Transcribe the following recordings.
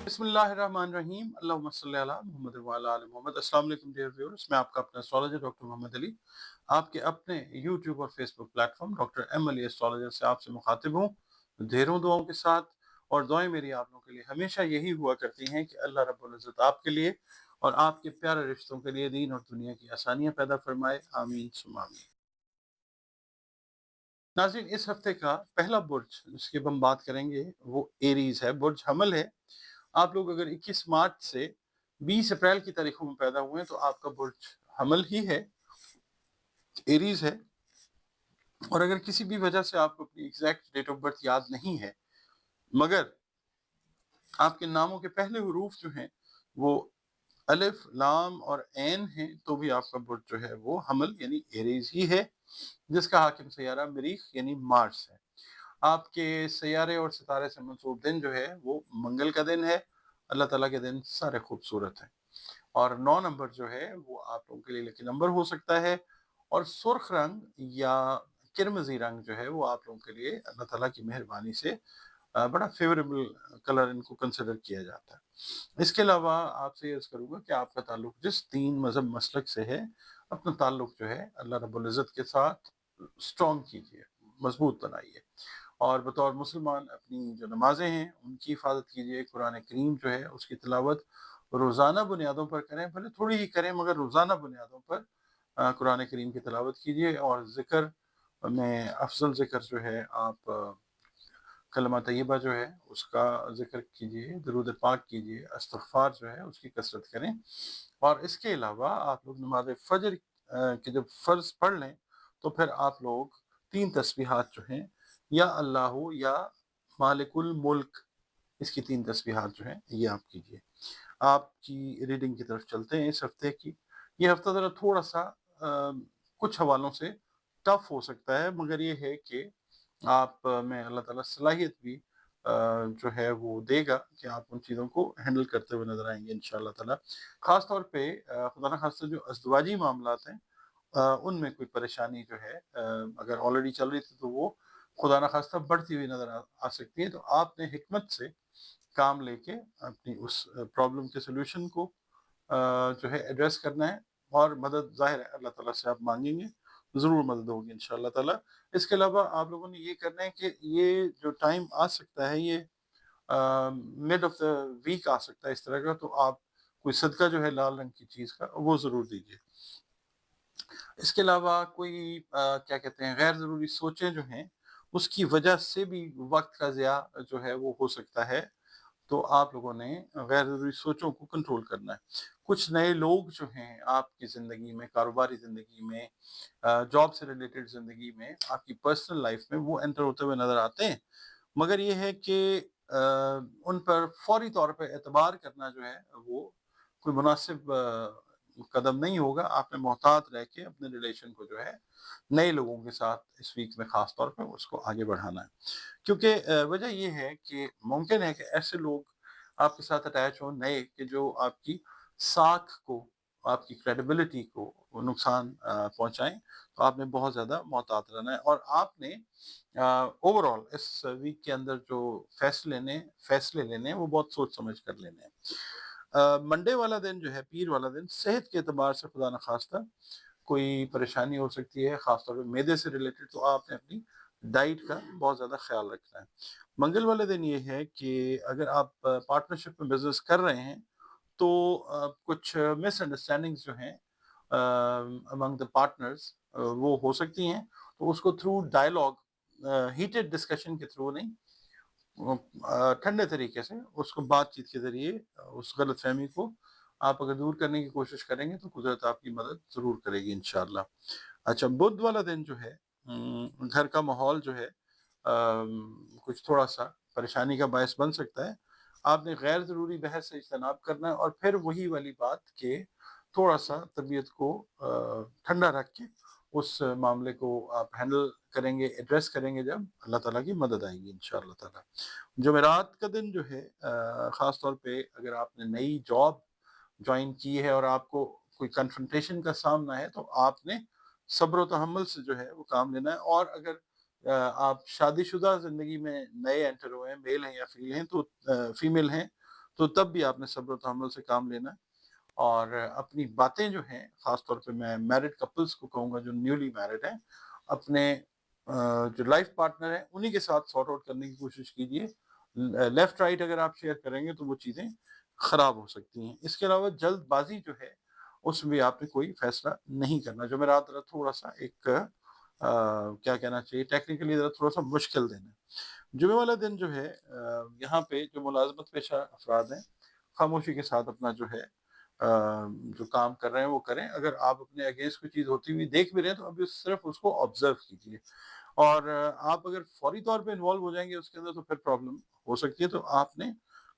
بسم اللہ الرحمن الرحیم اللہم صلی علی محمد وعلی آل محمد۔ السلام علیکم ڈیئر ویورز، میں آپ کا اپنا اسٹرالوجر ڈاکٹر محمد علی آپ کے اپنے یوٹیوب اور فیس بک پلیٹ فارم ڈاکٹر ایم علی اسٹرالوجر سے آپ سے مخاطب ہوں ڈھیروں دعاؤں کے ساتھ، اور دعائیں میری آپ لوگوں کے لیے ہمیشہ یہی ہوا کرتی ہیں کہ اللہ رب العزت آپ کے لیے اور آپ کے پیارے رشتوں کے لیے دین اور دنیا کی آسانیاں پیدا فرمائے، آمین ثم آمین۔ ناظرین، اس ہفتے کا پہلا برج جس کی ہم بات کریں گے وہ ایریز ہے، برج حمل ہے۔ آپ لوگ اگر 21 مارچ سے 20 اپریل کی تاریخوں میں پیدا ہوئے ہیں تو آپ کا برج حمل ہی ہے، ایریز ہے۔ اور اگر کسی بھی وجہ سے آپ کو اپنی ایگزیکٹ ڈیٹ آف برتھ یاد نہیں ہے، مگر آپ کے ناموں کے پہلے حروف جو ہیں وہ الف، لام اور عین ہیں، تو بھی آپ کا برج جو ہے وہ حمل یعنی ایریز ہی ہے، جس کا حاکم سیارہ مریخ یعنی مارس ہے۔ آپ کے سیارے اور ستارے سے منسوب دن جو ہے وہ منگل کا دن ہے۔ اللہ تعالیٰ کے دن سارے خوبصورت ہیں، اور 9 نمبر جو ہے وہ آپ لوگوں کے لیے لکی نمبر ہو سکتا ہے، اور سرخ رنگ یا کرمزی رنگ جو ہے وہ آپ لوگوں کے لیے اللہ تعالیٰ کی مہربانی سے بڑا فیوریبل کلر ان کو کنسیڈر کیا جاتا ہے۔ اس کے علاوہ آپ سے عرض کروں گا کہ آپ کا تعلق جس دین مذہب مسلک سے ہے، اپنا تعلق جو ہے اللہ رب العزت کے ساتھ اسٹرانگ کیجیے، مضبوط بنائیے، اور بطور مسلمان اپنی جو نمازیں ہیں ان کی حفاظت کیجیے۔ قرآن کریم جو ہے اس کی تلاوت روزانہ بنیادوں پر کریں، بھلے تھوڑی ہی کریں مگر روزانہ بنیادوں پر قرآن کریم کی تلاوت کیجیے، اور ذکر میں افضل ذکر جو ہے آپ کلمہ طیبہ جو ہے اس کا ذکر کیجیے، درود پاک کیجیے، استغفار جو ہے اس کی کثرت کریں۔ اور اس کے علاوہ آپ لوگ نماز فجر کے جب فرض پڑھ لیں تو پھر آپ لوگ 3 تسبیحات جو ہیں، یا اللہ یا مالک الملک، اس کی 3 تسبیحات جو ہیں یہ آپ کیجیے۔ آپ کی ریڈنگ کی طرف چلتے ہیں اس ہفتے کی۔ یہ ہفتہ ذرا تھوڑا سا کچھ حوالوں سے ٹف ہو سکتا ہے، مگر یہ ہے کہ آپ میں اللہ تعالیٰ صلاحیت بھی جو ہے وہ دے گا کہ آپ ان چیزوں کو ہینڈل کرتے ہوئے نظر آئیں گے انشاءاللہ تعالیٰ۔ خاص طور پہ خدا نخواستہ جو ازدواجی معاملات ہیں ان میں کوئی پریشانی جو ہے اگر آلریڈی چل رہی تھی تو وہ خدا نخواستہ بڑھتی ہوئی نظر آ سکتی ہے، تو آپ نے حکمت سے کام لے کے اپنی اس پرابلم کے سلوشن کو جو ہے ایڈریس کرنا ہے، اور مدد ظاہر ہے اللہ تعالیٰ سے آپ مانگیں گے، ضرور مدد ہوگی انشاءاللہ تعالیٰ۔ اس کے علاوہ آپ لوگوں نے یہ کرنا ہے کہ یہ جو ٹائم آ سکتا ہے یہ مڈ آف دا ویک آ سکتا ہے اس طرح کا، تو آپ کوئی صدقہ جو ہے لال رنگ کی چیز کا وہ ضرور دیجیے۔ اس کے علاوہ کوئی کیا کہتے ہیں غیر ضروری سوچیں جو ہیں اس کی وجہ سے بھی وقت کا ضیاع جو ہے وہ ہو سکتا ہے، تو آپ لوگوں نے غیر ضروری سوچوں کو کنٹرول کرنا ہے۔ کچھ نئے لوگ جو ہیں آپ کی زندگی میں، کاروباری زندگی میں، جاب سے ریلیٹڈ زندگی میں، آپ کی پرسنل لائف میں وہ انٹر ہوتے ہوئے نظر آتے ہیں، مگر یہ ہے کہ ان پر فوری طور پہ اعتبار کرنا جو ہے وہ کوئی مناسب قدم نہیں ہوگا۔ آپ نے محتاط رہ کے اپنے ریلیشن کو جو ہے نئے لوگوں کے ساتھ اس ویک میں خاص طور پہ اس کو آگے بڑھانا ہے، کیونکہ وجہ یہ ہے کہ ممکن ہے کہ ایسے لوگ آپ کے ساتھ اٹیچ ہوں نئے کہ جو آپ کی ساکھ کو، آپ کی کریڈیبلٹی کو وہ نقصان پہنچائیں، تو آپ نے بہت زیادہ محتاط رہنا ہے، اور آپ نے اوور آل اس ویک کے اندر جو فیصلے لینے ہیں وہ بہت سوچ سمجھ کر لینے ہیں۔ منڈے والا دن جو ہے، پیر والا دن، صحت کے اعتبار سے خدا نخواستہ کوئی پریشانی ہو سکتی ہے، خاص طور پہ معدے سے ریلیٹڈ، تو آپ نے اپنی ڈائٹ کا بہت زیادہ خیال رکھنا ہے۔ منگل والے دن یہ ہے کہ اگر آپ پارٹنرشپ میں بزنس کر رہے ہیں تو کچھ مس انڈرسٹینڈنگز جو ہیں امنگ دا پارٹنرز وہ ہو سکتی ہیں، تو اس کو تھرو ڈائلاگ، ہیٹڈ ڈسکشن کے تھرو نہیں، ٹھنڈے طریقے سے اس کو بات چیت کے ذریعے اس غلط فہمی کو آپ اگر دور کرنے کی کوشش کریں گے تو قدرت آپ کی مدد ضرور کرے گی انشاءاللہ۔ اچھا، بدھ والا دن جو ہے گھر کا ماحول جو ہے کچھ تھوڑا سا پریشانی کا باعث بن سکتا ہے۔ آپ نے غیر ضروری بحث سے اجتناب کرنا ہے، اور پھر وہی والی بات کہ تھوڑا سا طبیعت کو ٹھنڈا رکھ کے اس معاملے کو آپ ہینڈل کریں گے، ایڈریس کریں گے، جب اللہ تعالیٰ کی مدد آئے گی انشاءاللہ تعالیٰ۔ جمعرات کا دن جو ہے خاص طور پہ اگر آپ نے نئی جاب جوائن کی ہے اور آپ کو کوئی کنفرنٹیشن کا سامنا ہے تو آپ نے صبر و تحمل سے جو ہے وہ کام لینا ہے، اور اگر آپ شادی شدہ زندگی میں نئے انٹر ہوئے ہیں، میل ہیں یا فیمیل ہیں تو تب بھی آپ نے صبر و تحمل سے کام لینا ہے، اور اپنی باتیں جو ہیں، خاص طور پہ میں میرڈ کپلز کو کہوں گا جو نیولی میرڈ ہیں، اپنے جو لائف پارٹنر ہیں انہی کے ساتھ سارٹ آؤٹ کرنے کی کوشش کیجیے. لیفٹ رائٹ اگر آپ شیئر کریں گے تو وہ چیزیں خراب ہو سکتی ہیں. اس کے علاوہ جلد بازی جو ہے اس میں بھی آپ نے کوئی فیصلہ نہیں کرنا. جمعرات تھوڑا سا ایک کیا کہنا چاہیے، ٹیکنیکلی تھوڑا سا مشکل دن ہے. جمعے والا دن جو ہے یہاں پہ جو ملازمت پیشہ افراد ہیں خاموشی کے ساتھ اپنا جو ہے جو کام کر رہے ہیں وہ کریں. اگر آپ اپنے اگینسٹ کوئی چیز ہوتی ہوئی دیکھ بھی رہے ہیں تو ابھی صرف اس کو آبزرو کیجیے، اور آپ اگر فوری طور پہ انوالو ہو جائیں گے اس کے اندر تو پھر پرابلم ہو سکتی ہے. تو آپ نے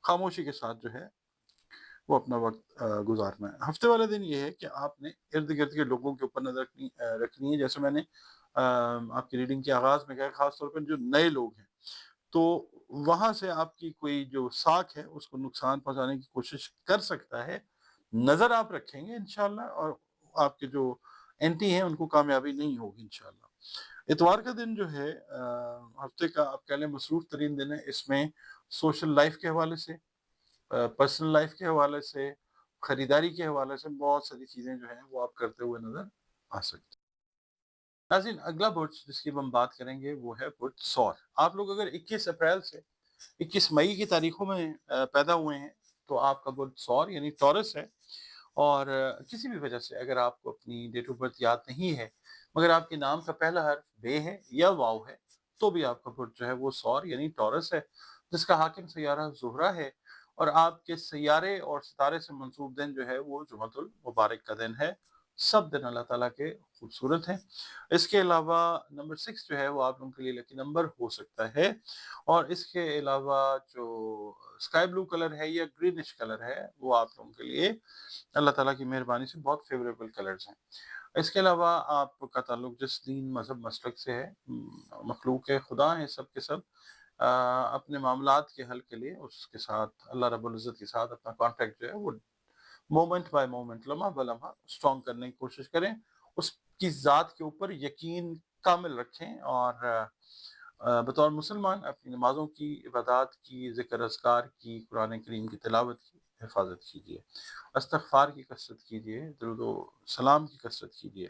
خاموشی کے ساتھ جو ہے وہ اپنا وقت گزارنا ہے. ہفتے والے دن یہ ہے کہ آپ نے ارد گرد کے لوگوں کے اوپر نظر رکھنی ہے. جیسے میں نے آپ کی ریڈنگ کے آغاز میں کہا، خاص طور پر جو نئے لوگ ہیں تو وہاں سے آپ کی کوئی جو ساکھ ہے اس کو نقصان پہنچانے کی کوشش کر سکتا ہے. نظر آپ رکھیں گے انشاءاللہ، اور آپ کے جو اینٹی ہیں ان کو کامیابی نہیں ہوگی انشاءاللہ. اتوار کا دن جو ہے ہفتے کا آپ کہہ لیں مصروف ترین دن ہے. اس میں سوشل لائف کے حوالے سے، پرسنل لائف کے حوالے سے، خریداری کے حوالے سے بہت ساری چیزیں جو ہیں وہ آپ کرتے ہوئے نظر آ سکتے ہیں. ناظرین، اگلا برج جس کی ہم بات کریں گے وہ ہے برج ثور. آپ لوگ اگر 21 اپریل سے 21 مئی کی تاریخوں میں پیدا ہوئے ہیں تو آپ کا برج ثور یعنی ٹورس ہے. اور کسی بھی وجہ سے اگر آپ کو اپنی ڈیٹ آف برتھ یاد نہیں ہے مگر آپ کے نام کا پہلا حرف بے ہے یا واو ہے تو بھی آپ کا برج جو ہے وہ ثور یعنی ٹورس ہے، جس کا حاکم سیارہ زہرہ ہے. اور آپ کے سیارے اور ستارے سے منسوب دن جو ہے وہ جمعۃ المبارک کا دن ہے. سب دن اللہ تعالیٰ کے خوبصورت ہیں. اس کے علاوہ نمبر 6 جو ہے وہ آپ لوگوں کے لیے لکی نمبر ہو سکتا ہے. اور اس کے علاوہ جو اسکائی بلو کلر ہے یا گرینش کلر ہے وہ آپ لوگوں کے لیے اللہ تعالیٰ کی مہربانی سے بہت فیوریبل کلرز ہیں. اس کے علاوہ آپ کا تعلق جس دین مذہب مسلک سے ہے، مخلوق خدا ہیں سب کے سب، اپنے معاملات کے حل کے لیے اس کے ساتھ اللہ رب العزت کے ساتھ اپنا کانٹیکٹ جو ہے وہ مومنٹ بائی مومنٹ، لمحہ بلمحہ اسٹرانگ کرنے کی کوشش کریں. اس کی ذات کے اوپر یقین کامل رکھیں، اور بطور مسلمان اپنی نمازوں کی، عبادات کی، ذکر اذکار کی، قرآن کریم کی تلاوت کی حفاظت کیجیے، استغفار کی کثرت کیجیے، درود و سلام کی کثرت کیجیے.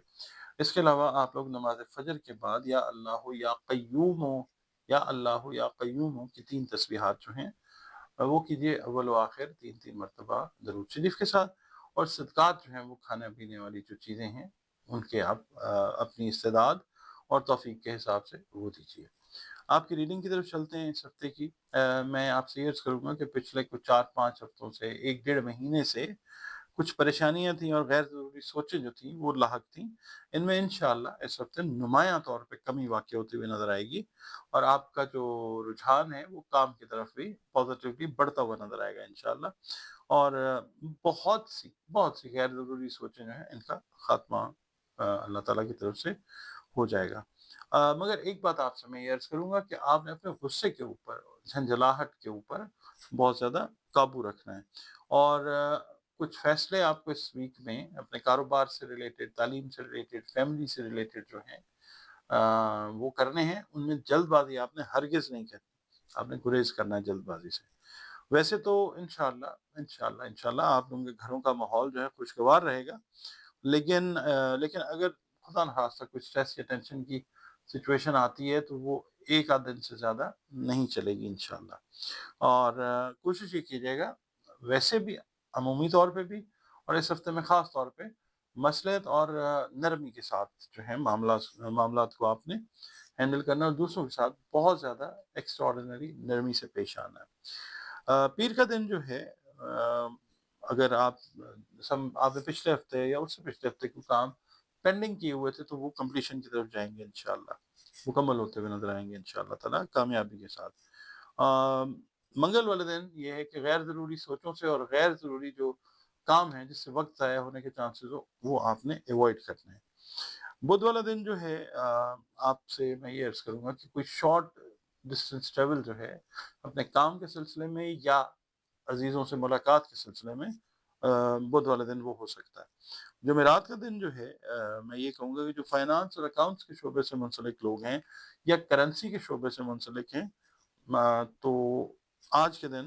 اس کے علاوہ آپ لوگ نماز فجر کے بعد یا اللہ یا قیوم ہو، یا اللہ یا قیوم ہو کی 3 تسبیحات جو ہیں وہ کیجیے اول و آخر 3 مرتبہ درود شریف کے ساتھ. اور صدقات جو ہیں وہ کھانے پینے والی جو چیزیں ہیں ان کے آپ اپنی استعداد اور توفیق کے حساب سے وہ دیجیے. آپ کی ریڈنگ کی طرف چلتے ہیں اس ہفتے کی. میں آپ سے عرض کروں گا کہ پچھلے کچھ 4-5 ہفتوں سے 1-1.5 مہینے سے کچھ پریشانیاں تھیں اور غیر ضروری سوچیں جو تھیں وہ لاحق تھیں. ان میں انشاءاللہ اس ہفتے نمایاں طور پہ کمی واقع ہوتی ہوئی نظر آئے گی، اور آپ کا جو رجحان ہے وہ کام کی طرف بھی پازیٹیولی بڑھتا ہوا نظر آئے گا انشاءاللہ. اور بہت سی غیر ضروری سوچیں جو ہیں ان کا خاتمہ اللہ تعالیٰ کی طرف سے ہو جائے گا. مگر ایک بات آپ سے میں یہ عرض کروں گا کہ آپ نے اپنے غصے کے اوپر، جھنجھلاہٹ کے اوپر بہت زیادہ قابو رکھنا ہے. اور کچھ فیصلے آپ کو اس ویک میں اپنے کاروبار سے ریلیٹڈ، تعلیم سے ریلیٹڈ، فیملی سے ریلیٹڈ جو ہیں وہ کرنے ہیں. ان میں جلد بازی آپ نے ہرگز نہیں کرنی، آپ نے گریز کرنا ہے جلد بازی سے. ویسے تو انشاءاللہ آپ لوگوں کے گھروں کا ماحول جو ہے خوشگوار رہے گا، لیکن اگر خدا نخواستہ کوئی اسٹریس یا ٹینشن کی سچویشن آتی ہے تو وہ 1 آدھ دن سے زیادہ نہیں چلے گی انشاءاللہ. اور کوشش یہ کیجیے گا ویسے بھی عمومی طور پہ بھی اور اس ہفتے میں خاص طور پہ مصلحت اور نرمی کے ساتھ جو ہے معاملات کو آپ نے ہینڈل کرنا، اور دوسروں کے ساتھ بہت زیادہ ایکسٹراڈنری نرمی سے پیش آنا ہے. پیر کا دن جو ہے اگر آپ نے پچھلے ہفتے یا اس سے پچھلے ہفتے کو کام پینڈنگ کیے ہوئے تھے تو وہ کمپلیشن کی طرف جائیں گے انشاءاللہ، مکمل ہوتے ہوئے نظر آئیں گے انشاءاللہ تعالیٰ کامیابی کے ساتھ. منگل والے دن یہ ہے کہ غیر ضروری سوچوں سے اور غیر ضروری جو کام ہیں جس سے وقت ضائع ہونے کے چانسز ہو وہ آپ نے ایوائڈ کرنے ہیں. بدھ والا دن جو ہے آپ سے میں یہ عرض کروں گا کہ کوئی شارٹ ڈسٹینس ٹریول جو ہے اپنے کام کے سلسلے میں یا عزیزوں سے ملاقات کے سلسلے میں بدھ والا دن وہ ہو سکتا ہے. جمعرات کا دن جو ہے میں یہ کہوں گا کہ جو فائنانس اور اکاؤنٹس کے شعبے سے منسلک لوگ ہیں یا کرنسی کے شعبے سے منسلک ہیں تو آج کے دن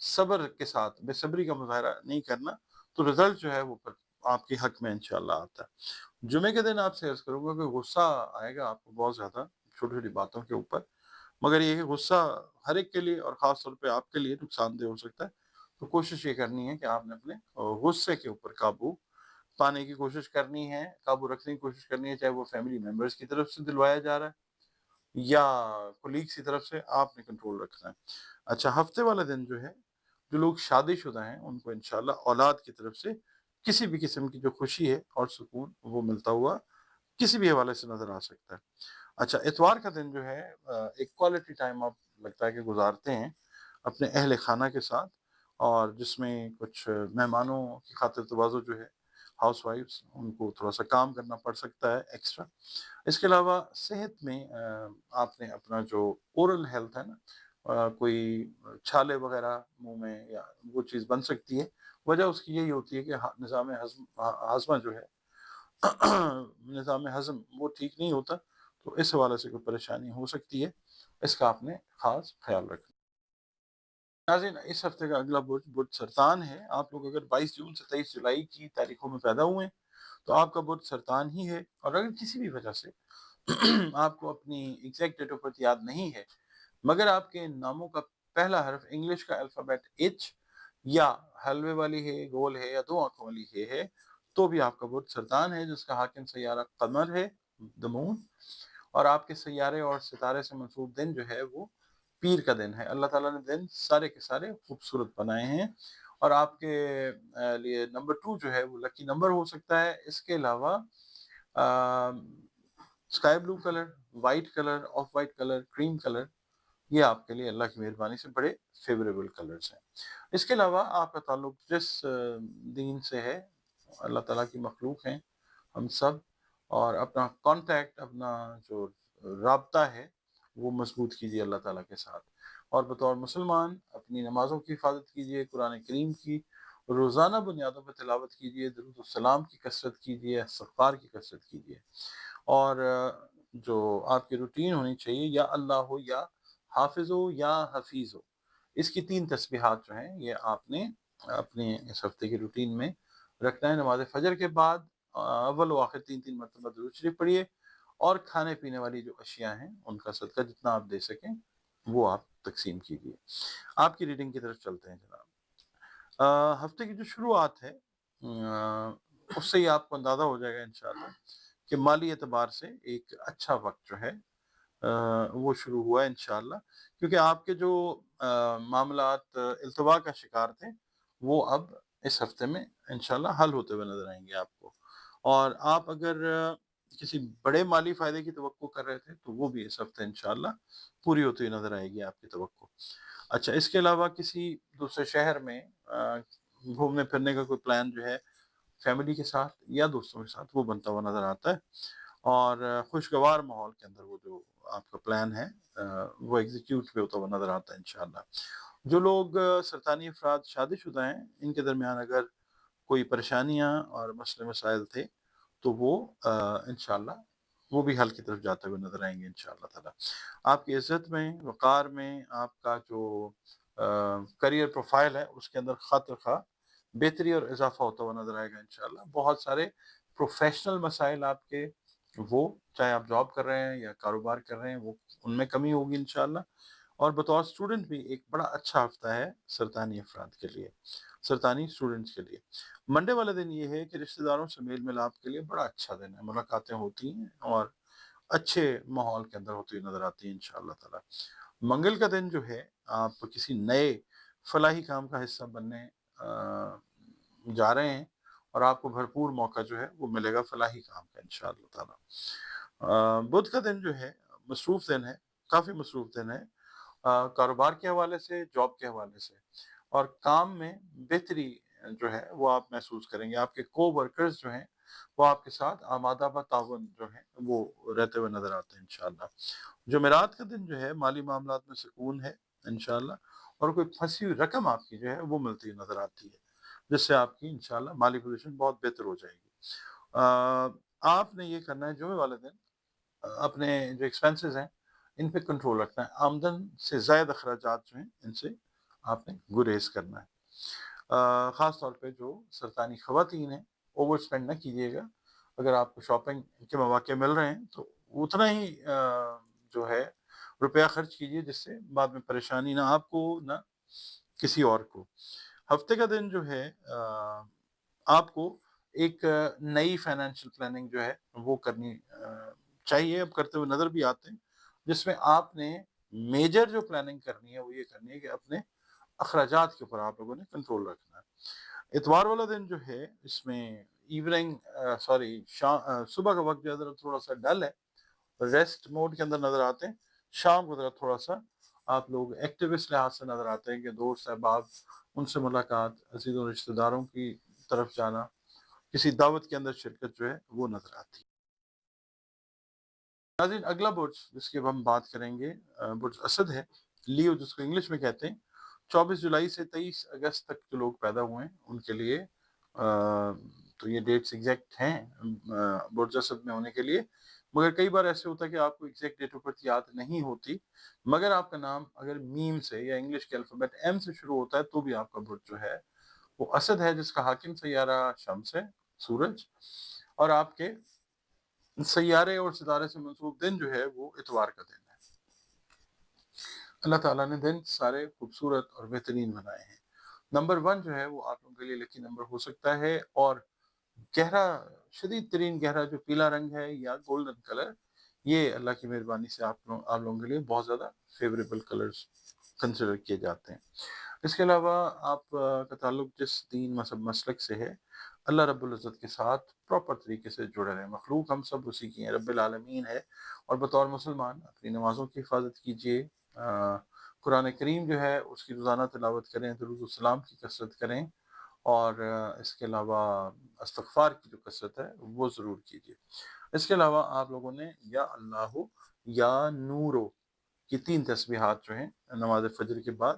صبر کے ساتھ بے صبری کا مظاہرہ نہیں کرنا، تو رزلٹ جو ہے وہ پھر آپ کے حق میں انشاءاللہ آتا ہے۔ جمعے کے دن آپ سے عرض کروں گا کہ غصہ آئے گا آپ کو بہت زیادہ چھوٹی چھوٹی باتوں کے اوپر، مگر یہ کہ غصہ ہر ایک کے لیے اور خاص طور پہ آپ کے لیے نقصان دہ ہو سکتا ہے، تو کوشش یہ کرنی ہے کہ آپ نے اپنے غصے کے اوپر قابو پانے کی کوشش کرنی ہے، قابو رکھنے کی کوشش کرنی ہے، چاہے وہ فیملی ممبرس کی طرف سے دلوایا جا رہا ہے یا کولیگس کی طرف سے، آپ نے کنٹرول رکھنا ہے۔ اچھا، ہفتے والا دن جو ہے، جو لوگ شادی شدہ ہیں ان کو انشاءاللہ اولاد کی طرف سے کسی بھی قسم کی جو خوشی ہے اور سکون وہ ملتا ہوا کسی بھی حوالے سے نظر آ سکتا ہے۔ اچھا، اتوار کا دن جو ہے ایک کوالٹی ٹائم آپ لگتا ہے کہ گزارتے ہیں اپنے اہل خانہ کے ساتھ، اور جس میں کچھ مہمانوں کی خاطر تواضع جو ہے، ہاؤس وائفس ان کو تھوڑا سا کام کرنا پڑ سکتا ہے ایکسٹرا۔ اس کے علاوہ صحت میں آپ نے اپنا جو اورل ہیلتھ ہے نا، کوئی چھالے وغیرہ منہ میں یا وہ چیز بن سکتی ہے، وجہ اس کی یہی ہوتی ہے کہ نظام ہاضمہ جو ہے نظام ہضم وہ ٹھیک نہیں ہوتا، تو اس حوالے سے کوئی پریشانی ہو سکتی ہے، اس کا آپ نے خاص خیال رکھنا۔ ناظرین، اس ہفتے کا اگلا برج برج سرطان ہے۔ آپ لوگ اگر 22 جون سے 23 جولائی کی تاریخوں میں پیدا ہوئے ہیں تو آپ کا برج سرطان ہی ہے، اور اگر کسی بھی وجہ سے آپ کو اپنی ایگزیکٹ ڈیٹ آف برتھ یاد نہیں ہے، مگر آپ کے ناموں کا پہلا حرف انگلش کا الفابیٹ ایچ یا حلوے والی ہے، گول ہے یا دو آنکھوں والی ہے تو بھی آپ کا برج سرطان ہے، جس کا حاکم سیارہ قمر ہے، دی مون، اور آپ کے سیارے اور ستارے سے منسوب دن جو ہے وہ پیر کا دن ہے۔ اللہ تعالیٰ نے دن سارے کے سارے خوبصورت بنائے ہیں، اور آپ کے لیے نمبر 2 جو ہے وہ لکی نمبر ہو سکتا ہے۔ اس کے علاوہ sky blue colour, white colour, off white colour, cream colour, یہ آپ کے لیے اللہ کی مہربانی سے بڑے فیوریبل کلرز ہیں۔ اس کے علاوہ آپ کا تعلق جس دین سے ہے، اللہ تعالیٰ کی مخلوق ہیں ہم سب، اور اپنا کانٹیکٹ، اپنا جو رابطہ ہے وہ مضبوط کیجیے اللہ تعالیٰ کے ساتھ، اور بطور مسلمان اپنی نمازوں کی حفاظت کیجیے، قرآن کریم کی روزانہ بنیادوں پہ تلاوت کیجیے، درود السلام کی کثرت کیجیے، استغفار کی کثرت کیجیے، اور جو آپ کی روٹین ہونی چاہیے، یا اللہ ہو یا حافظ ہو یا حفیظ ہو، اس کی 3 تسبیحات جو ہیں یہ آپ نے اپنے اس ہفتے کی روٹین میں رکھنا ہے۔ نماز فجر کے بعد اول و آخر 3 مرتبہ درود شریف پڑھیے، اور کھانے پینے والی جو اشیاء ہیں ان کا صدقہ جتنا آپ دے سکیں وہ آپ تقسیم کیجیے۔ آپ کی ریڈنگ کی طرف چلتے ہیں جناب۔ ہفتے کی جو شروعات ہے اس سے ہی آپ کو اندازہ ہو جائے گا انشاءاللہ کہ مالی اعتبار سے ایک اچھا وقت جو ہے وہ شروع ہوا ہے انشاءاللہ، کیونکہ آپ کے جو معاملات التوا کا شکار تھے وہ اب اس ہفتے میں انشاءاللہ حل ہوتے ہوئے نظر آئیں گے آپ کو، اور آپ اگر کسی بڑے مالی فائدے کی توقع کر رہے تھے تو وہ بھی اس ہفتے انشاءاللہ پوری ہوتی ہوئی نظر آئے گی آپ کی توقع۔ اچھا، اس کے علاوہ کسی دوسرے شہر میں گھومنے پھرنے کا کوئی پلان جو ہے فیملی کے ساتھ یا دوستوں کے ساتھ وہ بنتا ہوا نظر آتا ہے، اور خوشگوار ماحول کے اندر وہ جو آپ کا پلان ہے وہ ایگزیکیوٹ بھی ہوتا ہوا نظر آتا ہے انشاءاللہ۔ جو لوگ سرطانی افراد شادی شدہ ہیں، ان کے درمیان اگر کوئی پریشانیاں اور مسئلے مسائل تھے تو وہ انشاءاللہ وہ بھی حل کی طرف جاتے ہوئے نظر آئیں گے انشاءاللہ تعالیٰ۔ آپ کی عزت میں، وقار میں، آپ کا جو کریئر پروفائل ہے اس کے اندر خاطر خواہ بہتری اور اضافہ ہوتا ہوا نظر آئے گا انشاءاللہ۔ بہت سارے پروفیشنل مسائل آپ کے، وہ چاہے آپ جاب کر رہے ہیں یا کاروبار کر رہے ہیں، وہ ان میں کمی ہوگی انشاءاللہ، اور بطور اسٹوڈنٹ بھی ایک بڑا اچھا ہفتہ ہے سرطانی افراد کے لیے، سرطانی اسٹوڈنٹس کے لیے۔ منڈے والا دن یہ ہے کہ رشتہ داروں سے میل ملاپ کے لیے بڑا اچھا دن ہے، ملاقاتیں ہوتی ہیں اور اچھے ماحول کے اندر ہوتی ہوئی نظر آتی ہیں انشاءاللہ تعالیٰ۔ منگل کا دن جو ہے آپ کسی نئے فلاحی کام کا حصہ بننے جا رہے ہیں، اور آپ کو بھرپور موقع جو ہے وہ ملے گا فلاحی کام کا انشاءاللہ تعالیٰ۔ بدھ کا دن جو ہے مصروف دن ہے، کافی مصروف دن ہے، کاروبار کے حوالے سے، جاب کے حوالے سے، اور کام میں بہتری جو ہے وہ آپ محسوس کریں گے۔ آپ کے کو ورکرز جو ہیں وہ آپ کے ساتھ آمادہ تعاون جو ہیں وہ رہتے ہوئے نظر آتے ہیں انشاءاللہ۔ جمعرات کا دن جو ہے مالی معاملات میں سکون ہے انشاءاللہ، اور کوئی پھنسی ہوئی رقم آپ کی جو ہے وہ ملتی نظر آتی ہے، جس سے آپ کی انشاءاللہ مالی پوزیشن بہت بہتر ہو جائے گی۔ آپ نے یہ کرنا ہے جمعے والے دن اپنے جو ایکسپینسز ہیں ان پہ کنٹرول رکھنا ہے، آمدن سے زائد اخراجات جو ہیں ان سے آپ نے گریز کرنا ہے۔ خاص طور پہ جو سرطانی خواتین ہیں اوور اسپینڈ نہ کیجیے گا۔ اگر آپ کو شاپنگ کے مواقع مل رہے ہیں تو اتنا ہی جو ہے روپیہ خرچ کیجیے، جس سے بعد میں پریشانی نہ آپ کو نہ کسی اور کو۔ ہفتے کا دن جو ہے آپ کو ایک نئی فائنینشیل پلاننگ جو ہے وہ کرنی چاہیے، اب کرتے ہوئے نظر بھی آتے ہیں، جس میں آپ نے میجر جو پلاننگ کرنی ہے وہ یہ کرنی ہے کہ اپنے اخراجات کے اوپر آپ لوگوں نے کنٹرول رکھنا ہے۔ اتوار والا دن جو ہے اس میں ایوننگ صبح کا وقت جو ہے تھوڑا سا ڈل ہے، ریسٹ موڈ کے اندر نظر آتے ہیں۔ شام کو تھوڑا سا آپ لوگ ایکٹیوسٹ لحاظ سے نظر آتے ہیں کہ دوست احباب ان سے ملاقات، عزیز و رشتہ داروں کی طرف جانا، کسی دعوت کے اندر شرکت جو ہے وہ نظر آتی ہے۔ ناظرین، اگلا برج جس کی اب ہم بات کریں گے برج اسد ہے، لیو جس کو انگلش میں کہتے ہیں۔ 24 جولائی سے 23 اگست تک جو لوگ پیدا ہوئے ہیں ان کے لیے تو یہ ڈیٹس ایگزیکٹ ہیں برج اسد میں ہونے کے لیے، مگر کئی بار ایسے ہوتا ہے کہ آپ کو ایگزیکٹ ڈیٹ آف برتھ یاد نہیں ہوتی، مگر آپ کا نام اگر میم سے یا انگلش کے الفابیٹ ایم سے شروع ہوتا ہے تو بھی آپ کا برج جو ہے وہ اسد ہے، جس کا حاکم سیارہ شمس ہے، سورج، اور آپ کے سیارے اور ستارے سے منسوب دن جو ہے وہ اتوار کا دن ہے۔ اللہ تعالیٰ نے دن سارے خوبصورت اور بہترین بنائے ہیں۔ نمبر 1 جو ہے وہ آپ لوگوں کے لیے لکی نمبر ہو سکتا ہے، اور گہرا، شدید ترین گہرا جو پیلا رنگ ہے یا گولڈن کلر، یہ اللہ کی مہربانی سے آپ لوگوں کے لیے بہت زیادہ فیوریبل کلرز کنسیڈر کیے جاتے ہیں۔ اس کے علاوہ آپ کا تعلق جس دین مذہب مسلک سے ہے، اللہ رب العزت کے ساتھ پراپر طریقے سے جڑے رہے۔ مخلوق ہم سب اسی کی ہیں، رب العالمین ہے، اور بطور مسلمان اپنی نمازوں کی حفاظت کیجیے، قرآن کریم جو ہے اس کی روزانہ تلاوت کریں، درود السلام کی کثرت کریں، اور اس کے علاوہ استغفار کی جو کثرت ہے وہ ضرور کیجیے۔ اس کے علاوہ آپ لوگوں نے یا اللہ یا نورو کی 3 تسبیحات جو ہیں نماز فجر کے بعد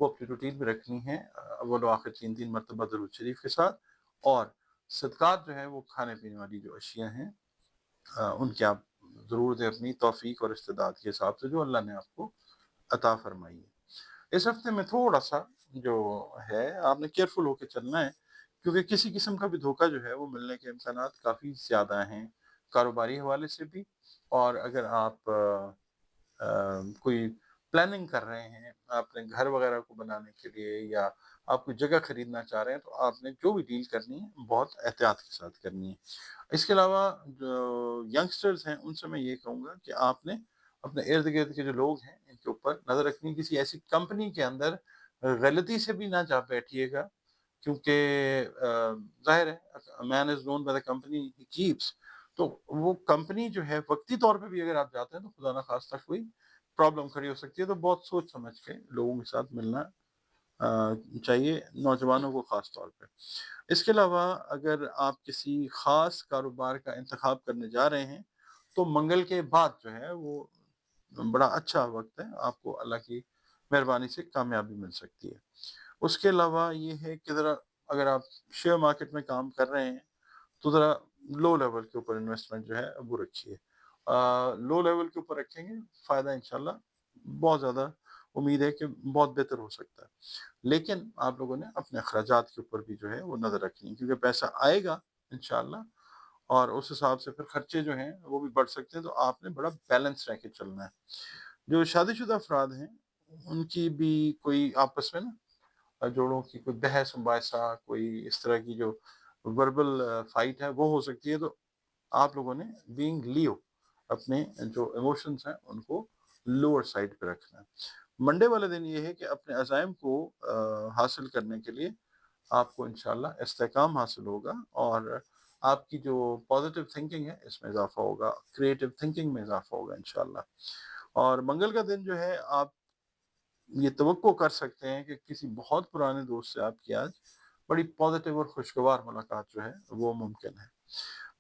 وہ اپنی روٹین میں رکھنی ہے، اول و آخر 3 مرتبہ درود شریف کے ساتھ، اور صدقات جو ہیں وہ کھانے پینے والی جو اشیاء ہیں ان کے آپ ضرور دیں اپنی توفیق اور استعداد کے حساب سے جو اللہ نے آپ کو عطا فرمائی ہے۔ اس ہفتے میں تھوڑا سا جو ہے آپ نے کیئرفل ہو کے چلنا ہے، کیونکہ کسی قسم کا بھی دھوکہ جو ہے وہ ملنے کے امکانات کافی زیادہ ہیں، کاروباری حوالے سے بھی، اور اگر آپ کوئی پلاننگ کر رہے ہیں اپنے گھر وغیرہ کو بنانے کے لیے، یا آپ کوئی جگہ خریدنا چاہ رہے ہیں، تو آپ نے جو بھی ڈیل کرنی ہے بہت احتیاط کے ساتھ کرنی ہے۔ اس کے علاوہ جو ینگسٹرز ہیں ان سے میں یہ کہوں گا کہ آپ نے اپنے ارد گرد کے جو لوگ ہیں ان کے اوپر نظر رکھنی، کسی ایسی کمپنی کے اندر غلطی سے بھی نہ جا بیٹھیے گا، کیونکہ ظاہر ہے man is known by the company he keeps, تو وہ کمپنی جو ہے وقتی طور پہ بھی اگر آپ جاتے ہیں تو خدا نہ خواستہ کوئی پرابلم کھڑی ہو سکتی ہے، تو بہت سوچ سمجھ کے لوگوں کے ساتھ ملنا چاہیے، نوجوانوں کو خاص طور پہ۔ اس کے علاوہ اگر آپ کسی خاص کاروبار کا انتخاب کرنے جا رہے ہیں تو منگل کے بعد جو ہے وہ بڑا اچھا وقت ہے، آپ کو اللہ کی مہربانی سے کامیابی مل سکتی ہے۔ اس کے علاوہ یہ ہے کہ ذرا اگر آپ شیئر مارکیٹ میں کام کر رہے ہیں تو ذرا لو لیول کے اوپر انویسٹمنٹ جو ہے وہ رکھیے، لو لیول کے اوپر رکھیں گے فائدہ انشاءاللہ بہت زیادہ امید ہے کہ بہت بہتر ہو سکتا ہے، لیکن آپ لوگوں نے اپنے اخراجات کے اوپر بھی جو ہے وہ نظر رکھنی ہے، کیونکہ پیسہ آئے گا انشاءاللہ، اور اس حساب سے پھر خرچے جو ہیں وہ بھی بڑھ سکتے ہیں، تو آپ نے بڑا بیلنس رہ کے چلنا ہے۔ جو شادی شدہ افراد ہیں ان کی بھی کوئی آپس میں نا جوڑوں کی کوئی بحث مباحثہ، کوئی اس طرح کی جو وربل فائٹ ہے وہ ہو سکتی ہے، تو آپ لوگوں نے بینگ لیو اپنے جو ایموشنز ہیں ان کو لوور سائڈ پہ رکھنا ہے۔ منڈے والے دن یہ ہے کہ اپنے عزائم کو حاصل کرنے کے لیے آپ کو انشاءاللہ استحکام حاصل ہوگا، اور آپ کی جو پازیٹیو تھنکنگ ہے اس میں اضافہ ہوگا، کریٹیو تھنکنگ میں اضافہ ہوگا انشاءاللہ۔ اور منگل کا دن جو ہے آپ یہ توقع کر سکتے ہیں کہ کسی بہت پرانے دوست سے آپ کی آج بڑی پازیٹیو اور خوشگوار ملاقات جو ہے وہ ممکن ہے۔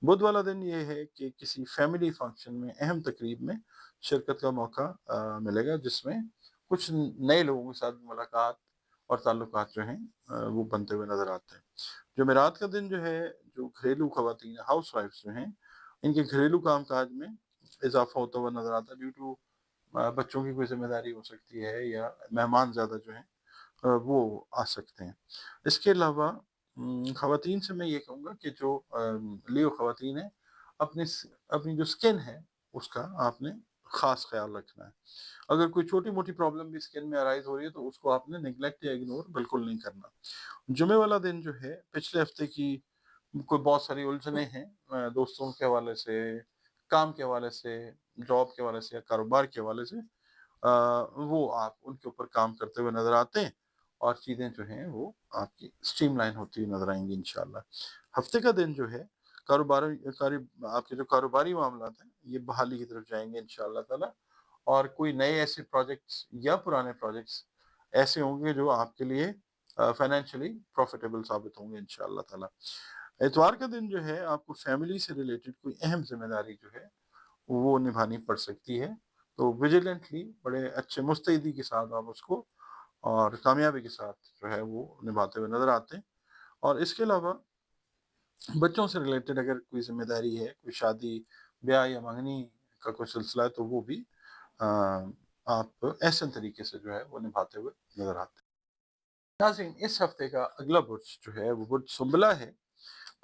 بدھ والا دن یہ ہے کہ کسی فیملی فنکشن میں، اہم تقریب میں شرکت کا موقع ملے گا، جس میں کچھ نئے لوگوں کے ساتھ ملاقات اور تعلقات جو ہیں وہ بنتے ہوئے نظر آتے ہیں۔ جمعرات کا دن جو ہے، جو گھریلو خواتین ہاؤس وائفز جو ہیں ان کے گھریلو کام کاج میں اضافہ ہوتا ہوا نظر آتا ہے، ڈیو ٹو بچوں کی کوئی ذمہ داری ہو سکتی ہے، یا مہمان زیادہ جو ہیں وہ آ سکتے ہیں۔ اس کے علاوہ خواتین سے میں یہ کہوں گا کہ جو لیو خواتین ہیں، اپنی جو سکن ہے اس کا آپ نے خاص خیال رکھنا ہے۔ اگر کوئی چھوٹی موٹی پرابلم بھی سکن میں ارائز ہو رہی ہے تو اس کو آپ نے نیگلیکٹ یا اگنور بالکل نہیں کرنا۔ جمعے والا دن جو ہے، پچھلے ہفتے کی کوئی بہت ساری الجھنیں ہیں دوستوں کے حوالے سے، کام کے حوالے سے، جاب کے حوالے سے یا کاروبار کے حوالے سے، وہ آپ ان کے اوپر کام کرتے ہوئے نظر آتے ہیں اور چیزیں جو ہیں وہ آپ کی سٹریم لائن ہوتی ہوئی نظر آئیں گی انشاءاللہ۔ ہفتے کا دن جو ہے آپ کے جو کاروباری معاملات ہیں یہ بحالی کی طرف جائیں گے انشاءاللہ تعالی، اور کوئی نئے ایسے پروجیکٹس یا پرانے پروجیکٹس ایسے ہوں گے جو آپ کے لیے فائنینشلی پروفیٹیبل ثابت ہوں گے انشاءاللہ تعالی۔ اتوار کا دن جو ہے آپ کو فیملی سے ریلیٹڈ کوئی اہم ذمہ داری جو ہے وہ نبھانی پڑ سکتی ہے، تو ویجیلنٹلی بڑے اچھے مستعدی کے ساتھ آپ اس کو اور کامیابی کے ساتھ جو ہے وہ نبھاتے ہوئے نظر آتے ہیں۔ اور اس کے علاوہ بچوں سے ریلیٹڈ اگر کوئی ذمہ داری ہے، کوئی شادی بیاہ یا منگنی کا کوئی سلسلہ ہے تو وہ بھی آپ احسن طریقے سے جو ہے وہ نبھاتے ہوئے نظر آتے ہیں۔ ناظرین، اس ہفتے کا اگلا برج جو ہے وہ برج سنبلہ ہے۔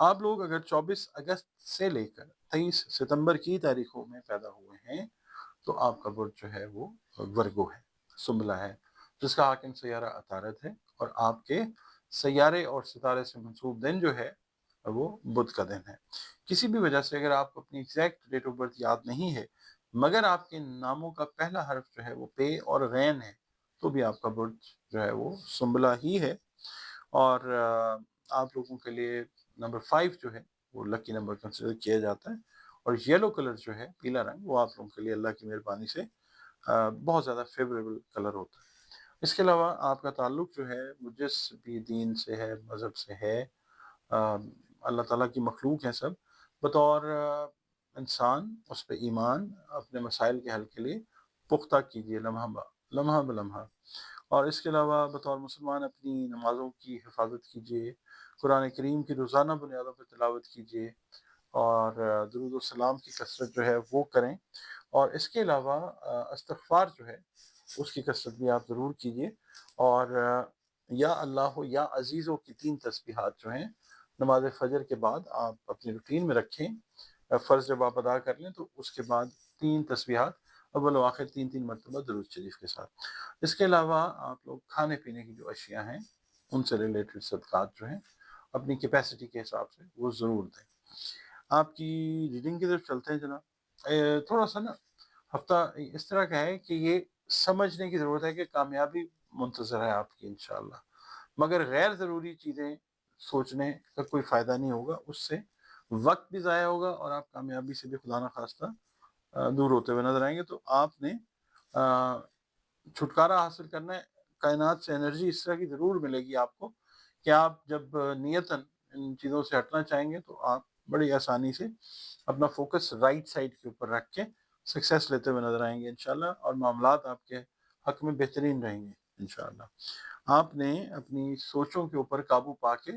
آپ لوگ اگر 24 اگست سے لے کر 23 ستمبر کی تاریخوں میں پیدا ہوئے ہیں تو آپ کا برج جو ہے وہ ورگو ہے، سنبلہ ہے، جس کا حاکم سیارہ عطارد ہے، اور آپ کے سیارے اور ستارے سے منسوب دن جو ہے وہ بدھ کا دن ہے۔ کسی بھی وجہ سے اگر آپ کو اپنی ایگزیکٹ ڈیٹ آف برتھ یاد نہیں ہے مگر آپ کے ناموں کا پہلا حرف جو ہے وہ پے اور غین ہے تو بھی آپ کا برج جو ہے وہ سنبلہ ہی ہے۔ اور آپ لوگوں کے لیے نمبر 5 جو ہے وہ لکی نمبر کنسیڈر کیا جاتا ہے، اور یلو کلر جو ہے، پیلا رنگ، وہ آپ لوگوں کے لیے اللہ کی مہربانی سے بہت زیادہ فیوریبل کلر ہوتا ہے۔ اس کے علاوہ آپ کا تعلق جو ہے وہ جس بھی دین سے ہے، مذہب سے ہے، اللہ تعالیٰ کی مخلوق ہیں سب، بطور انسان اس پہ ایمان اپنے مسائل کے حل کے لیے پختہ کیجیے لمحہ بلمحہ۔ اور اس کے علاوہ بطور مسلمان اپنی نمازوں کی حفاظت کیجیے، قرآن کریم کی روزانہ بنیادوں پہ تلاوت کیجیے، اور درود و سلام کی کثرت جو ہے وہ کریں، اور اس کے علاوہ استغفار جو ہے اس کی کثرت بھی آپ ضرور کیجیے، اور یا اللہ ہو یا عزیز ہو کی 3 تسبیحات جو ہیں نماز فجر کے بعد آپ اپنی روٹین میں رکھیں۔ فرض جب آپ ادا کر لیں تو اس کے بعد 3 تسبیحات اول و آخر 3 مرتبہ درود شریف کے ساتھ۔ اس کے علاوہ آپ لوگ کھانے پینے کی جو اشیاء ہیں ان سے ریلیٹڈ صدقات جو ہیں اپنی کیپیسٹی کے حساب سے وہ ضرور دیں۔ آپ کی ریڈنگ کی طرف چلتے ہیں جناب۔ تھوڑا سا نا ہفتہ اس طرح کا ہے کہ یہ سمجھنے کی ضرورت ہے کہ کامیابی منتظر ہے آپ کی انشاءاللہ، مگر غیر ضروری چیزیں سوچنے کا کوئی فائدہ نہیں ہوگا، اس سے وقت بھی ضائع ہوگا اور آپ کامیابی سے بھی خدا نخواستہ دور ہوتے ہوئے نظر آئیں گے۔ تو آپ نے چھٹکارا حاصل کرنا ہے، کائنات سے انرجی اس طرح کی ضرور ملے گی آپ کو کہ آپ جب نیتاً ان چیزوں سے ہٹنا چاہیں گے تو آپ بڑی آسانی سے اپنا فوکس رائٹ سائڈ کے اوپر رکھ کے سکسیس لیتے ہوئے نظر آئیں گے انشاءاللہ، اور معاملات آپ کے حق میں بہترین رہیں گے انشاءاللہ۔ آپ نے اپنی سوچوں کے اوپر قابو پا کے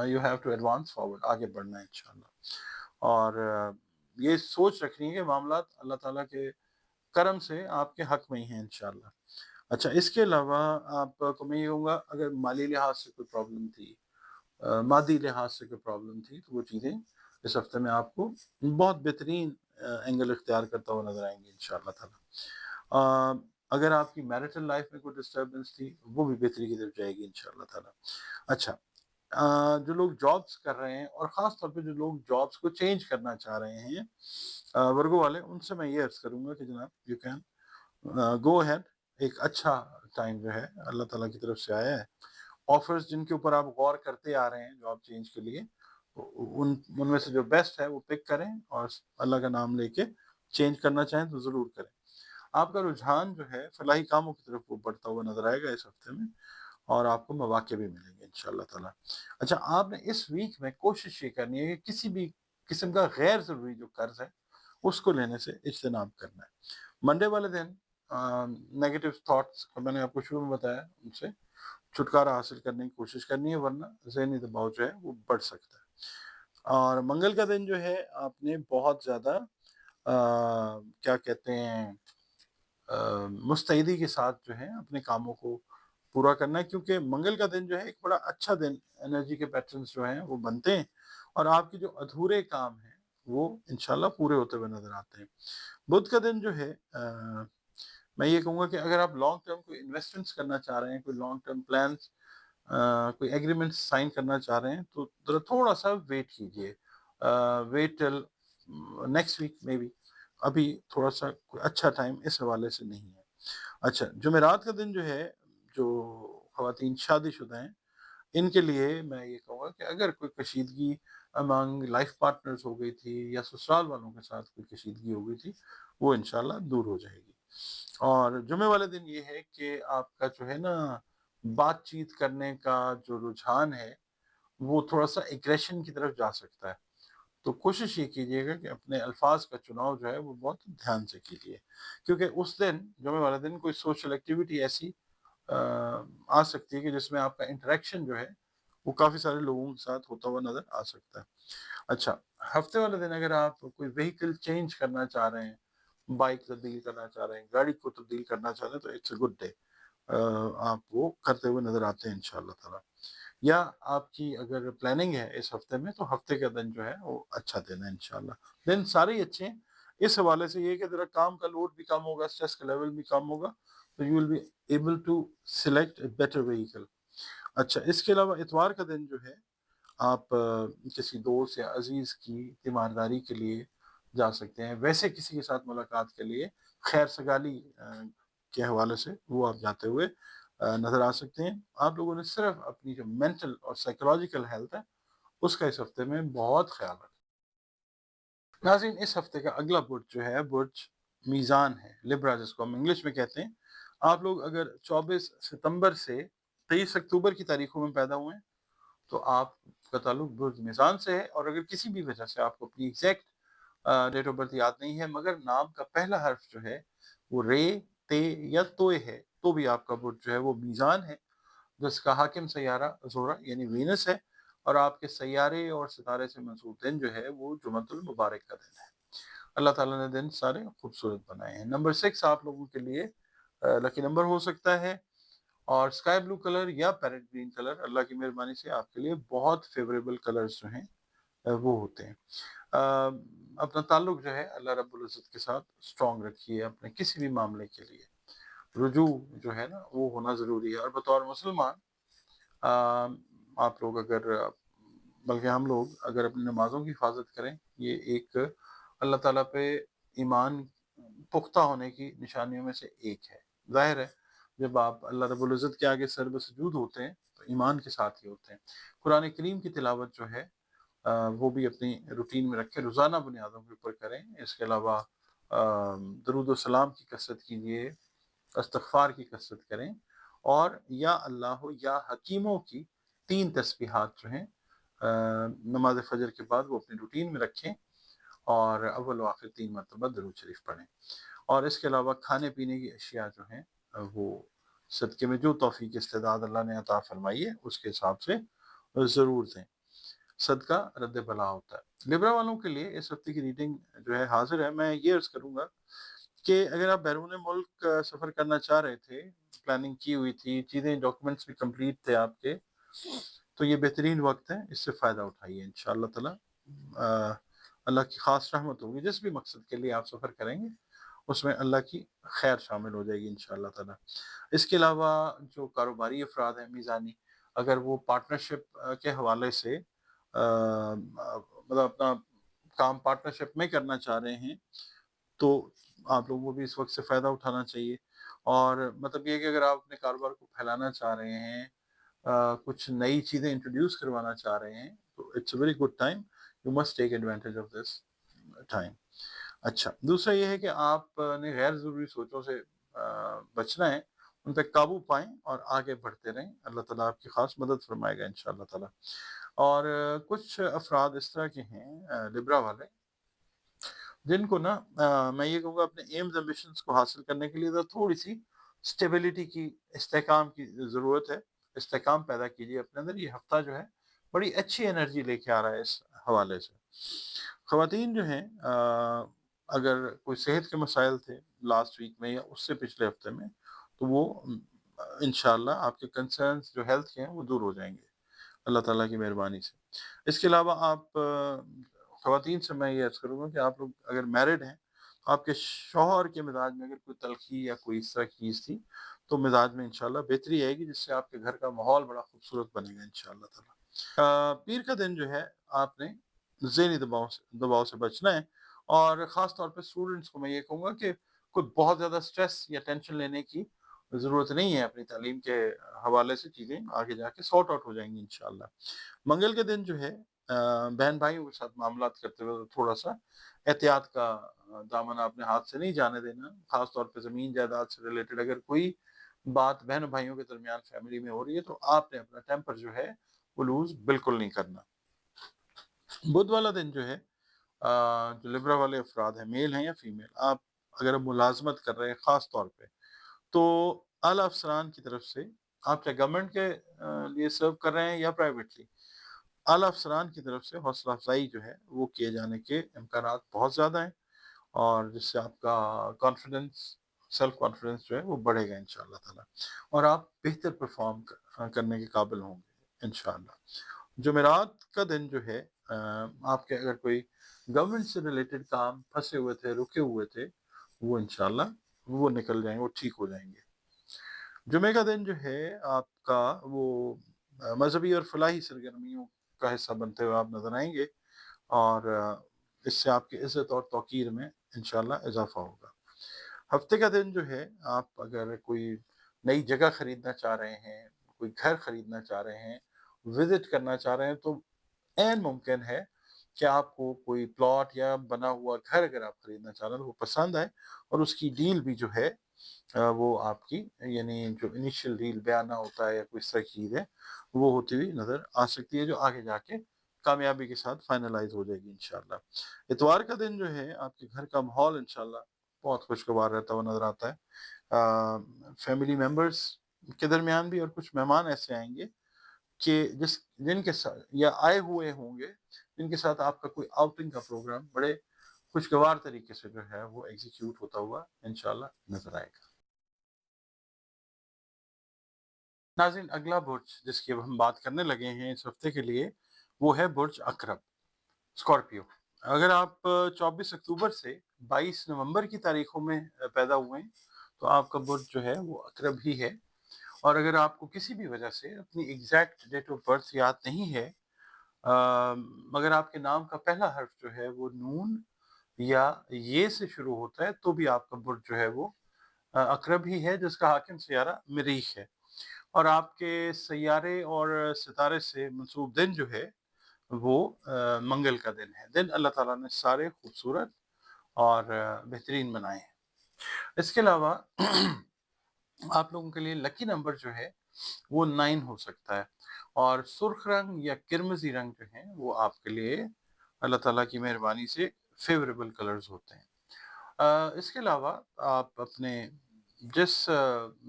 you have to advance forward, آگے بڑھنا ہے انشاءاللہ، اور یہ سوچ رکھنی ہے کہ معاملات اللہ تعالیٰ کے کرم سے آپ کے حق میں ہی ہیں انشاءاللہ۔ اچھا، اس کے علاوہ آپ کو میں یہ کہوں گا اگر مالی لحاظ سے کوئی پرابلم تھی، مادی لحاظ سے کوئی پرابلم تھی، تو وہ چیزیں اس ہفتے میں آپ کو بہت بہترین اینگل اختیار کرتا ہوا نظر آئیں گے انشاءاللہ تعالیٰ۔ اگر آپ کی میرٹل لائف میں کوئی ڈسٹربنس تھی وہ بھی بہتری کی طرف جائے گی انشاءاللہ تعالیٰ۔ اچھا، جو لوگ جابس کر رہے ہیں اور خاص طور پہ جو لوگ جابس کو چینج کرنا چاہ رہے ہیں ورگو والے، ان سے میں یہ عرض کروں گا کہ جناب یو کین گو ہیڈ، ایک اچھا ٹائم جو ہے اللہ تعالیٰ کی طرف سے آیا ہے۔ آفرز جن کے اوپر آپ غور کرتے آ رہے ہیں جاب چینج کے لیے، ان میں سے جو بیسٹ ہے وہ پک کریں، اور اللہ کا نام لے کے چینج کرنا چاہیں تو ضرور کریں۔ آپ کا رجحان جو ہے فلاحی کاموں کی طرف وہ بڑھتا ہوا نظر آئے گا اس ہفتے میں، اور آپ کو مواقع بھی ملیں گے انشاءاللہ تعالیٰ۔ اچھا، آپ نے اس ویک میں کوشش یہ کرنی ہے کہ کسی بھی قسم کا غیر ضروری جو قرض ہے اس کو لینے سے اجتناب کرنا ہے۔ منڈے والے دن نیگیٹو تھاٹس میں نے آپ کو شروع میں بتایا ان سے چھٹکارا حاصل کرنے کی کوشش کرنی ہے، ورنہ ذہنی دباؤ جو ہے وہ بڑھ سکتا ہے۔ اور منگل کا دن جو ہے آپ نے بہت زیادہ کیا کہتے ہیں مستعدی کے ساتھ جو ہے اپنے کاموں کو پورا کرنا ہے، کیونکہ منگل کا دن جو ہے ایک بڑا اچھا دن، انرجی کے پیٹرنز جو ہیں وہ بنتے ہیں اور آپ کے جو ادھورے کام ہیں وہ انشاءاللہ پورے ہوتے ہوئے نظر آتے ہیں۔ بدھ کا دن جو ہے میں یہ کہوں گا کہ اگر آپ لانگ ٹرم کوئی انویسٹمنٹس کرنا چاہ رہے ہیں، کوئی لانگ ٹرم پلانس، کوئی ایگریمنٹ سائن کرنا چاہ رہے ہیں، تو ذرا تھوڑا سا ویٹ کیجئے، ویٹ ٹل نیکسٹ ویک میں بی، ابھی تھوڑا سا کوئی اچھا ٹائم اس حوالے سے نہیں ہے۔ اچھا، جمعرات کا دن جو ہے، جو خواتین شادی شدہ ہیں ان کے لیے میں یہ کہوں گا کہ اگر کوئی کشیدگی امانگ لائف پارٹنرز ہو گئی تھی یا سسرال والوں کے ساتھ کوئی کشیدگی ہو گئی تھی، وہ انشاءاللہ دور ہو جائے گی۔ اور جمعے والے دن یہ ہے کہ آپ کا جو ہے نا بات چیت کرنے کا جو رجحان ہے وہ تھوڑا سا ایگریشن کی طرف جا سکتا ہے، تو کوشش یہ کیجیے گا کہ اپنے الفاظ کا چناؤ جو ہے وہ بہت دھیان سے کیجیے، کیونکہ اس دن جمعے والے دن کوئی سوشل ایکٹیویٹی ایسی آ سکتی ہے کہ جس میں آپ کا انٹریکشن جو ہے وہ کافی سارے لوگوں کے ساتھ ہوتا ہوا نظر آ سکتا ہے۔ اچھا، ہفتے والے دن اگر آپ کوئی وہیکل چینج کرنا چاہ رہے ہیں، بائک تبدیل کرنا چاہ رہے ہیں، گاڑی کو تبدیل کرنا چاہ رہے ہیں، تو اٹس اے گڈ ڈے، آپ وہ کرتے ہوئے نظر آتے ہیں انشاءاللہ تعالیٰ۔ یا آپ کی اگر پلاننگ ہے اس ہفتے میں، تو ہفتے کا دن جو ہے وہ اچھا دن ہے انشاءاللہ۔ دن سارے ہی اچھے ہیں، اس حوالے سے یہ کہ ذرا کام کا لوڈ بھی کم ہوگا، اسٹریس کا لیول بھی کم ہوگا، تو you will be able to select a better vehicle. اچھا، اس کے علاوہ اتوار کا دن جو ہے آپ کسی دوست یا عزیز کی تیمارداری کے لیے جا سکتے ہیں، ویسے کسی کے ساتھ ملاقات کے لیے خیر سگالی کے حوالے سے وہ آپ جاتے ہوئے نظر آ سکتے ہیں۔ آپ لوگوں نے صرف اپنی جو مینٹل اور سائیکولوجیکل ہیلتھ ہے اس کا اس ہفتے میں بہت خیال رکھیں۔ ناظرین، اس ہفتے کا اگلا برج جو ہے برج میزان ہے، لبرا جس کو ہم انگلش میں کہتے ہیں۔ آپ لوگ اگر 24 ستمبر سے 23 اکتوبر کی تاریخوں میں پیدا ہوئے ہیں تو آپ کا تعلق برج میزان سے ہے، اور اگر کسی بھی وجہ سے آپ کو اپنی ایگزیکٹ ڈیٹ آف برتھ یاد نہیں ہے مگر نام کا پہلا حرف جو ہے وہ رے، تے یا توئے ہے، تو بھی آپ کا برج جو ہے وہ میزان ہے، جس کا حاکم سیارہ زہرہ یعنی وینس ہے، اور آپ کے سیارے اور ستارے سے منسوب دن جو ہے وہ جمعۃ المبارک کا دن ہے۔ اللہ تعالیٰ نے دن سارے خوبصورت بنائے ہیں۔ نمبر 6 آپ لوگوں کے لیے لکی نمبر ہو سکتا ہے، اور اسکائی بلو کلر یا پیرٹ گرین کلر اللہ کی مہربانی سے آپ کے لیے بہت فیوریبل کلرز جو ہیں وہ ہوتے ہیں۔ اپنا تعلق جو ہے اللہ رب العزت کے ساتھ اسٹرانگ رکھیے، اپنے کسی بھی معاملے کے لیے رجوع جو ہے نا وہ ہونا ضروری ہے۔ اور بطور مسلمان آپ لوگ اگر، بلکہ ہم لوگ اگر اپنی نمازوں کی حفاظت کریں، یہ ایک اللہ تعالیٰ پہ ایمان پختہ ہونے کی نشانیوں میں سے ایک ہے۔ ظاہر ہے جب آپ اللہ رب العزت کے آگے سر بسجود ہوتے ہیں تو ایمان کے ساتھ ہی ہوتے ہیں۔ قرآن کریم کی تلاوت جو ہے وہ بھی اپنی روٹین میں رکھیں، روزانہ بنیادوں کے اوپر کریں۔ اس کے علاوہ درود و سلام کی کثرت کیجیے، استغفار کی کثرت کریں، اور یا اللہ یا حکیموں کی 3 تسبیحات جو ہیں نماز فجر کے بعد وہ اپنی روٹین میں رکھیں، اور اول و آخر 3 مرتبہ درود شریف پڑھیں۔ اور اس کے علاوہ کھانے پینے کی اشیاء جو ہیں وہ صدقے میں جو توفیق استعداد اللہ نے عطا فرمائی ہے اس کے حساب سے ضرور دیں، صدقہ رد بلا ہوتا ہے۔ لبرا والوں کے لیے اس ہفتے کی ریڈنگ جو ہے حاضر ہے۔ میں یہ عرض کروں گا کہ اگر آپ بیرون ملک سفر کرنا چاہ رہے تھے، پلاننگ کی ہوئی تھی، چیزیں ڈاکومنٹس بھی کمپلیٹ تھے آپ کے، تو یہ بہترین وقت ہے، اس سے فائدہ اٹھائیے انشاءاللہ تعالی۔ اللہ کی خاص رحمت ہوگی، جس بھی مقصد کے لیے آپ سفر کریں گے اس میں اللہ کی خیر شامل ہو جائے گی انشاءاللہ تعالی۔ اس کے علاوہ جو کاروباری افراد ہیں میزانی، اگر وہ پارٹنرشپ کے حوالے سے مطلب اپنا کام پارٹنرشپ میں کرنا چاہ رہے ہیں تو آپ لوگوں کو بھی اس وقت سے فائدہ اٹھانا چاہیے۔ اور مطلب یہ کہ اگر آپ اپنے کاروبار کو پھیلانا چاہ رہے ہیں، کچھ نئی چیزیں انٹروڈیوس کروانا چاہ رہے ہیں، تو it's a very good time, you must take advantage of this time. اچھا، دوسرا یہ ہے کہ آپ نے غیر ضروری سوچوں سے بچنا ہے، ان پہ قابو پائیں اور آگے بڑھتے رہیں، اللہ تعالیٰ آپ کی خاص مدد فرمائے گا انشاءاللہ تعالیٰ۔ اور کچھ افراد اس طرح کے ہیں لبرا والے جن کو نا میں یہ کہوں گا اپنے ایمز ایمبیشنز کو حاصل کرنے کے لیے تھوڑی سی اسٹیبلٹی کی، استحکام کی ضرورت ہے۔ استحکام پیدا کیجیے اپنے اندر، یہ ہفتہ جو ہے بڑی اچھی انرجی لے کے آ رہا ہے اس حوالے سے۔ خواتین جو ہیں اگر کوئی صحت کے مسائل تھے لاسٹ ویک میں یا اس سے پچھلے ہفتے میں، تو وہ انشاءاللہ آپ کے کنسرنز جو ہیلتھ کے ہیں وہ دور ہو جائیں گے اللہ تعالیٰ کی مہربانی سے۔ اس کے علاوہ آپ خواتین سے میں یہ عرض کروں گا کہ آپ لوگ اگر میرڈ ہیں تو آپ کے شوہر کے مزاج میں اگر کوئی تلخی یا کوئی اس طرح کی چیز تھی تو مزاج میں انشاءاللہ بہتری آئے گی، جس سے آپ کے گھر کا ماحول بڑا خوبصورت بنے گا انشاءاللہ تعالیٰ۔ پیر کا دن جو ہے آپ نے ذہنی دباؤ سے بچنا ہے، اور خاص طور پہ اسٹوڈنٹس کو میں یہ کہوں گا کہ کوئی بہت زیادہ سٹریس یا ٹینشن لینے کی ضرورت نہیں ہے، اپنی تعلیم کے حوالے سے چیزیں آگے جا کے سارٹ آؤٹ ہو جائیں گی انشاءاللہ۔ منگل کے دن جو ہے بہن بھائیوں کے ساتھ معاملات کرتے ہوئے تھوڑا سا احتیاط کا دامن اپنے ہاتھ سے نہیں جانے دینا، خاص طور پہ زمین جائیداد سے ریلیٹڈ اگر کوئی بات بہن بھائیوں کے درمیان فیملی میں ہو رہی ہے تو آپ نے اپنا ٹیمپر جو ہے وہ لوز بالکل نہیں کرنا۔ بدھ والا دن جو ہے جو لبرا والے افراد ہیں، میل ہیں یا فیمیل، آپ اگر ملازمت کر رہے ہیں خاص طور پہ تو اعلیٰ افسران کی طرف سے، آپ چاہے گورنمنٹ کے لیے سرو کر رہے ہیں یا پرائیویٹلی، اعلیٰ افسران کی طرف سے حوصلہ افزائی جو ہے وہ کیے جانے کے امکانات بہت زیادہ ہیں، اور جس سے آپ کا کانفیڈنس، سیلف کانفیڈنس جو ہے وہ بڑھے گا انشاءاللہ تعالیٰ، اور آپ بہتر پرفارم کرنے کے قابل ہوں گے انشاءاللہ۔ جمعرات کا دن جو ہے آپ کے اگر کوئی گورنمنٹ سے ریلیٹڈ کام پھنسے ہوئے تھے، رکے ہوئے تھے، وہ انشاءاللہ وہ نکل جائیں گے، وہ ٹھیک ہو جائیں گے۔ جمعہ کا دن جو ہے آپ کا وہ مذہبی اور فلاحی سرگرمیوں کا حصہ بنتے ہوئے آپ نظر آئیں گے، اور اس سے آپ کی عزت اور توقیر میں انشاءاللہ اضافہ ہوگا۔ ہفتے کا دن جو ہے آپ اگر کوئی نئی جگہ خریدنا چاہ رہے ہیں، کوئی گھر خریدنا چاہ رہے ہیں، وزٹ کرنا چاہ رہے ہیں، تو عین ممکن ہے کہ آپ کو کوئی پلاٹ یا بنا ہوا گھر اگر آپ خریدنا چاہ رہے ہیں تو وہ پسند آئے، اور اس کی ڈیل بھی جو ہے وہ آپ کی، یعنی جو انیشیل ڈیل بیانہ ہوتا ہے یا کوئی اس طرح کی چیز ہے، وہ ہوتی ہوئی نظر آ سکتی ہے، جو آگے جا کے کامیابی کے ساتھ فائنلائز ہو جائے گی انشاءاللہ۔ اتوار کا دن جو ہے آپ کے گھر کا ماحول انشاءاللہ بہت خوشگوار رہتا ہوا نظر آتا ہے، فیملی ممبرز کے درمیان بھی، اور کچھ مہمان ایسے آئیں گے کہ جن کے ساتھ یا آئے ہوئے ہوں گے جن کے ساتھ آپ کا کوئی آؤٹنگ کا پروگرام بڑے خوشگوار طریقے سے جو ہے وہ ایگزیکیوٹ ہوتا ہوا انشاءاللہ نظر آئے گا۔ ناظرین، اگلا برج جس کی اب ہم بات کرنے لگے ہیں اس ہفتے کے لیے وہ ہے برج عقرب، اسکارپیو۔ اگر آپ 24 اکتوبر سے 22 نومبر کی تاریخوں میں پیدا ہوئے ہیں تو آپ کا برج جو ہے وہ عقرب ہی ہے، اور اگر آپ کو کسی بھی وجہ سے اپنی ایگزیکٹ ڈیٹ آف برتھ یاد نہیں ہے، مگر آپ کے نام کا پہلا حرف جو ہے وہ نون یا یہ سے شروع ہوتا ہے، تو بھی آپ کا برج جو ہے وہ عقرب ہی ہے، جس کا حاکم سیارہ مریخ ہے، اور آپ کے سیارے اور ستارے سے منسوب دن جو ہے وہ منگل کا دن ہے۔ دن اللہ تعالیٰ نے سارے خوبصورت اور بہترین بنائے ہیں۔ اس کے علاوہ آپ لوگوں کے لیے لکی نمبر جو ہے وہ 9 ہو سکتا ہے، اور سرخ رنگ یا کرمزی رنگ جو ہیں وہ آپ کے لیے اللہ تعالیٰ کی مہربانی سے فیوریبل کلرز ہوتے ہیں۔ اس کے علاوہ آپ اپنے جس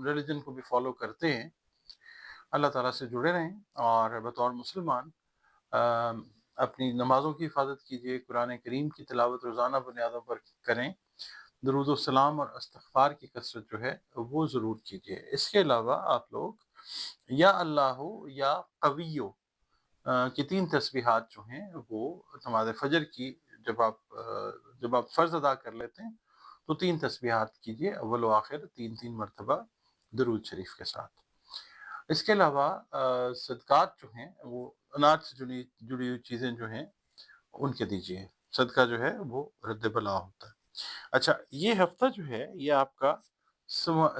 ریلیجن کو بھی فالو کرتے ہیں اللہ تعالیٰ سے جڑے رہیں، اور بطور مسلمان اپنی نمازوں کی حفاظت کیجیے، قرآن کریم کی تلاوت روزانہ بنیادوں پر کریں، درود و سلام اور استغفار کی کثرت جو ہے وہ ضرور کیجیے۔ اس کے علاوہ آپ لوگ یا اللہ یا قویو کی 3 تسبیحات جو ہیں وہ نماز فجر کی جب آپ فرض ادا کر لیتے ہیں تو 3 تسبیحات کیجیے، اول و آخر 3 مرتبہ درود شریف کے ساتھ۔ اس کے علاوہ صدقات جو ہیں وہ اناج سے جڑی ہوئی چیزیں جو ہیں ان کے دیجیے، صدقہ جو ہے وہ رد بلا ہوتا ہے۔ اچھا، یہ ہفتہ جو ہے یہ آپ کا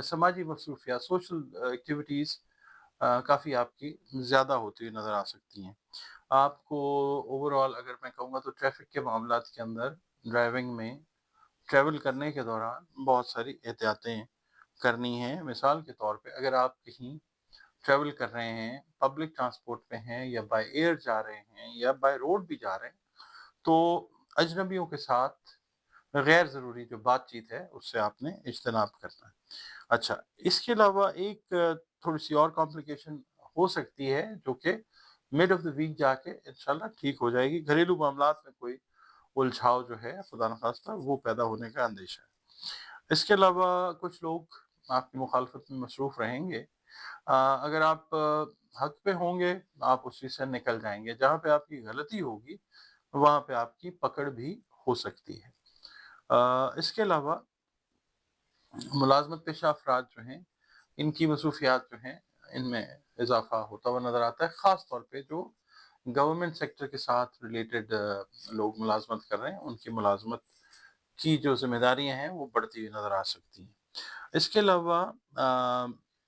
سماجی مصروفیات، سوشل ایکٹیویٹیز کافی آپ کی زیادہ ہوتی ہوئی نظر آ سکتی ہیں۔ آپ کو اوور آل اگر میں کہوں گا تو ٹریفک کے معاملات کے اندر، ڈرائیونگ میں، ٹریول کرنے کے دوران بہت ساری احتیاطیں کرنی ہیں۔ مثال کے طور پہ اگر آپ کہیں ٹریول کر رہے ہیں، پبلک ٹرانسپورٹ پہ ہیں یا بائی ایئر جا رہے ہیں یا بائی روڈ بھی جا رہے ہیں، تو اجنبیوں کے ساتھ غیر ضروری جو بات چیت ہے اس سے آپ نے اجتناب کرنا ہے۔ اچھا، اس کے علاوہ ایک تھوڑی سی اور کمپلیکیشن ہو سکتی ہے جو کہ مڈ آف دا ویک جا کے انشاءاللہ ٹھیک ہو جائے گی۔ گھریلو معاملات میں کوئی الجھاؤ جو ہے خدا نخواستہ وہ پیدا ہونے کا اندیشہ ہے۔ اس کے علاوہ کچھ لوگ آپ کی مخالفت میں مصروف رہیں گے، اگر آپ حق پہ ہوں گے آپ اس چیز سے نکل جائیں گے، جہاں پہ آپ کی غلطی ہوگی وہاں پہ آپ کی پکڑ بھی ہو سکتی ہے۔ اس کے علاوہ ملازمت پیشہ افراد جو ہیں ان کی مصروفیات جو ہیں ان میں اضافہ ہوتا ہوا نظر آتا ہے، خاص طور پہ جو گورنمنٹ سیکٹر کے ساتھ ریلیٹڈ لوگ ملازمت کر رہے ہیں، ان کی ملازمت کی جو ذمہ داریاں ہیں وہ بڑھتی ہوئی نظر آ سکتی ہیں۔ اس کے علاوہ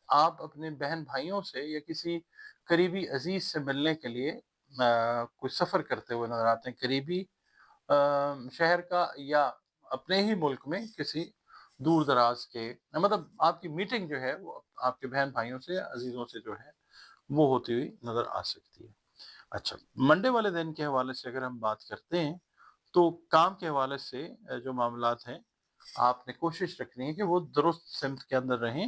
آپ اپنے بہن بھائیوں سے یا کسی قریبی عزیز سے ملنے کے لیے کوئی سفر کرتے ہوئے نظر آتے ہیں، قریبی شہر کا یا اپنے ہی ملک میں کسی دور دراز کے، مطلب آپ کی میٹنگ جو ہے وہ آپ کے بہن بھائیوں سے عزیزوں سے جو ہے وہ ہوتی ہوئی نظر آ سکتی ہے۔ اچھا، منڈے والے دن کے حوالے سے اگر ہم بات کرتے ہیں تو کام کے حوالے سے جو معاملات ہیں آپ نے کوشش رکھنی ہے کہ وہ درست سمت کے اندر رہیں،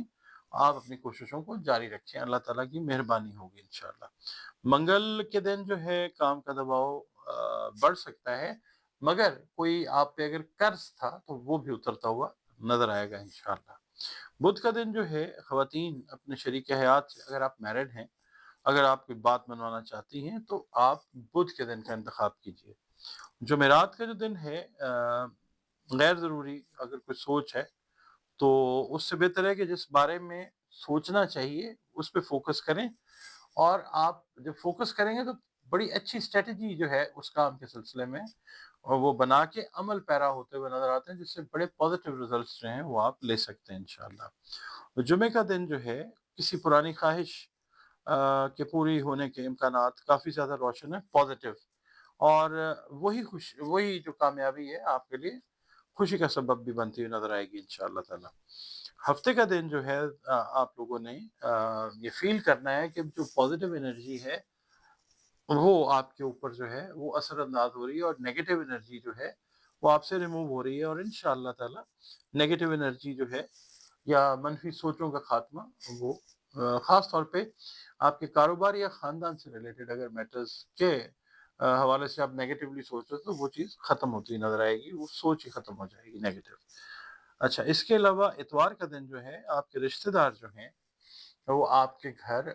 آپ اپنی کوششوں کو جاری رکھیں، اللہ تعالیٰ کی مہربانی ہوگی انشاءاللہ۔ منگل کے دن جو ہے کام کا دباؤ بڑھ سکتا ہے، مگر کوئی آپ پہ اگر قرض تھا تو وہ بھی اترتا ہوا نظر آئے گا انشاءاللہ۔ بدھ کا دن جو ہے خواتین اپنے شریک حیات سے، اگر آپ میرڈ ہیں، اگر آپ کوئی بات منوانا چاہتی ہیں تو آپ بدھ کے دن کا انتخاب کیجیے۔ جمعرات کا جو دن ہے غیر ضروری اگر کوئی سوچ ہے تو اس سے بہتر ہے کہ جس بارے میں سوچنا چاہیے اس پہ فوکس کریں، اور آپ جب فوکس کریں گے تو بڑی اچھی اسٹریٹجی جو ہے اس کام کے سلسلے میں اور وہ بنا کے عمل پیرا ہوتے ہوئے نظر آتے ہیں، جس سے بڑے پازیٹیو ریزلٹس جو ہیں وہ آپ لے سکتے ہیں انشاءاللہ۔ جمعے کا دن جو ہے کسی پرانی خواہش کے پوری ہونے کے امکانات کافی زیادہ روشن ہے، پازیٹیو، اور وہی جو کامیابی ہے آپ کے لیے خوشی کا سبب بھی بنتی ہوئی نظر آئے گی انشاءاللہ تعالی۔ ہفتے کا دن جو ہے آپ لوگوں نے یہ فیل کرنا ہے کہ جو پازیٹیو انرجی ہے وہ آپ کے اوپر جو ہے وہ اثر انداز ہو رہی ہے، اور نیگیٹو انرجی جو ہے وہ آپ سے ریموو ہو رہی ہے، اور انشاءاللہ تعالی نیگیٹو انرجی جو ہے یا منفی سوچوں کا خاتمہ وہ خاص طور پہ آپ کے کاروبار یا خاندان سے ریلیٹڈ اگر میٹرز کے حوالے سے آپ نیگیٹیولی سوچ رہے تو وہ چیز ختم ہوتی نظر آئے گی، وہ سوچ ہی ختم ہو جائے گی نیگیٹو۔ اچھا، اس کے علاوہ اتوار کا دن جو ہے آپ کے رشتہ دار جو ہیں وہ آپ کے گھر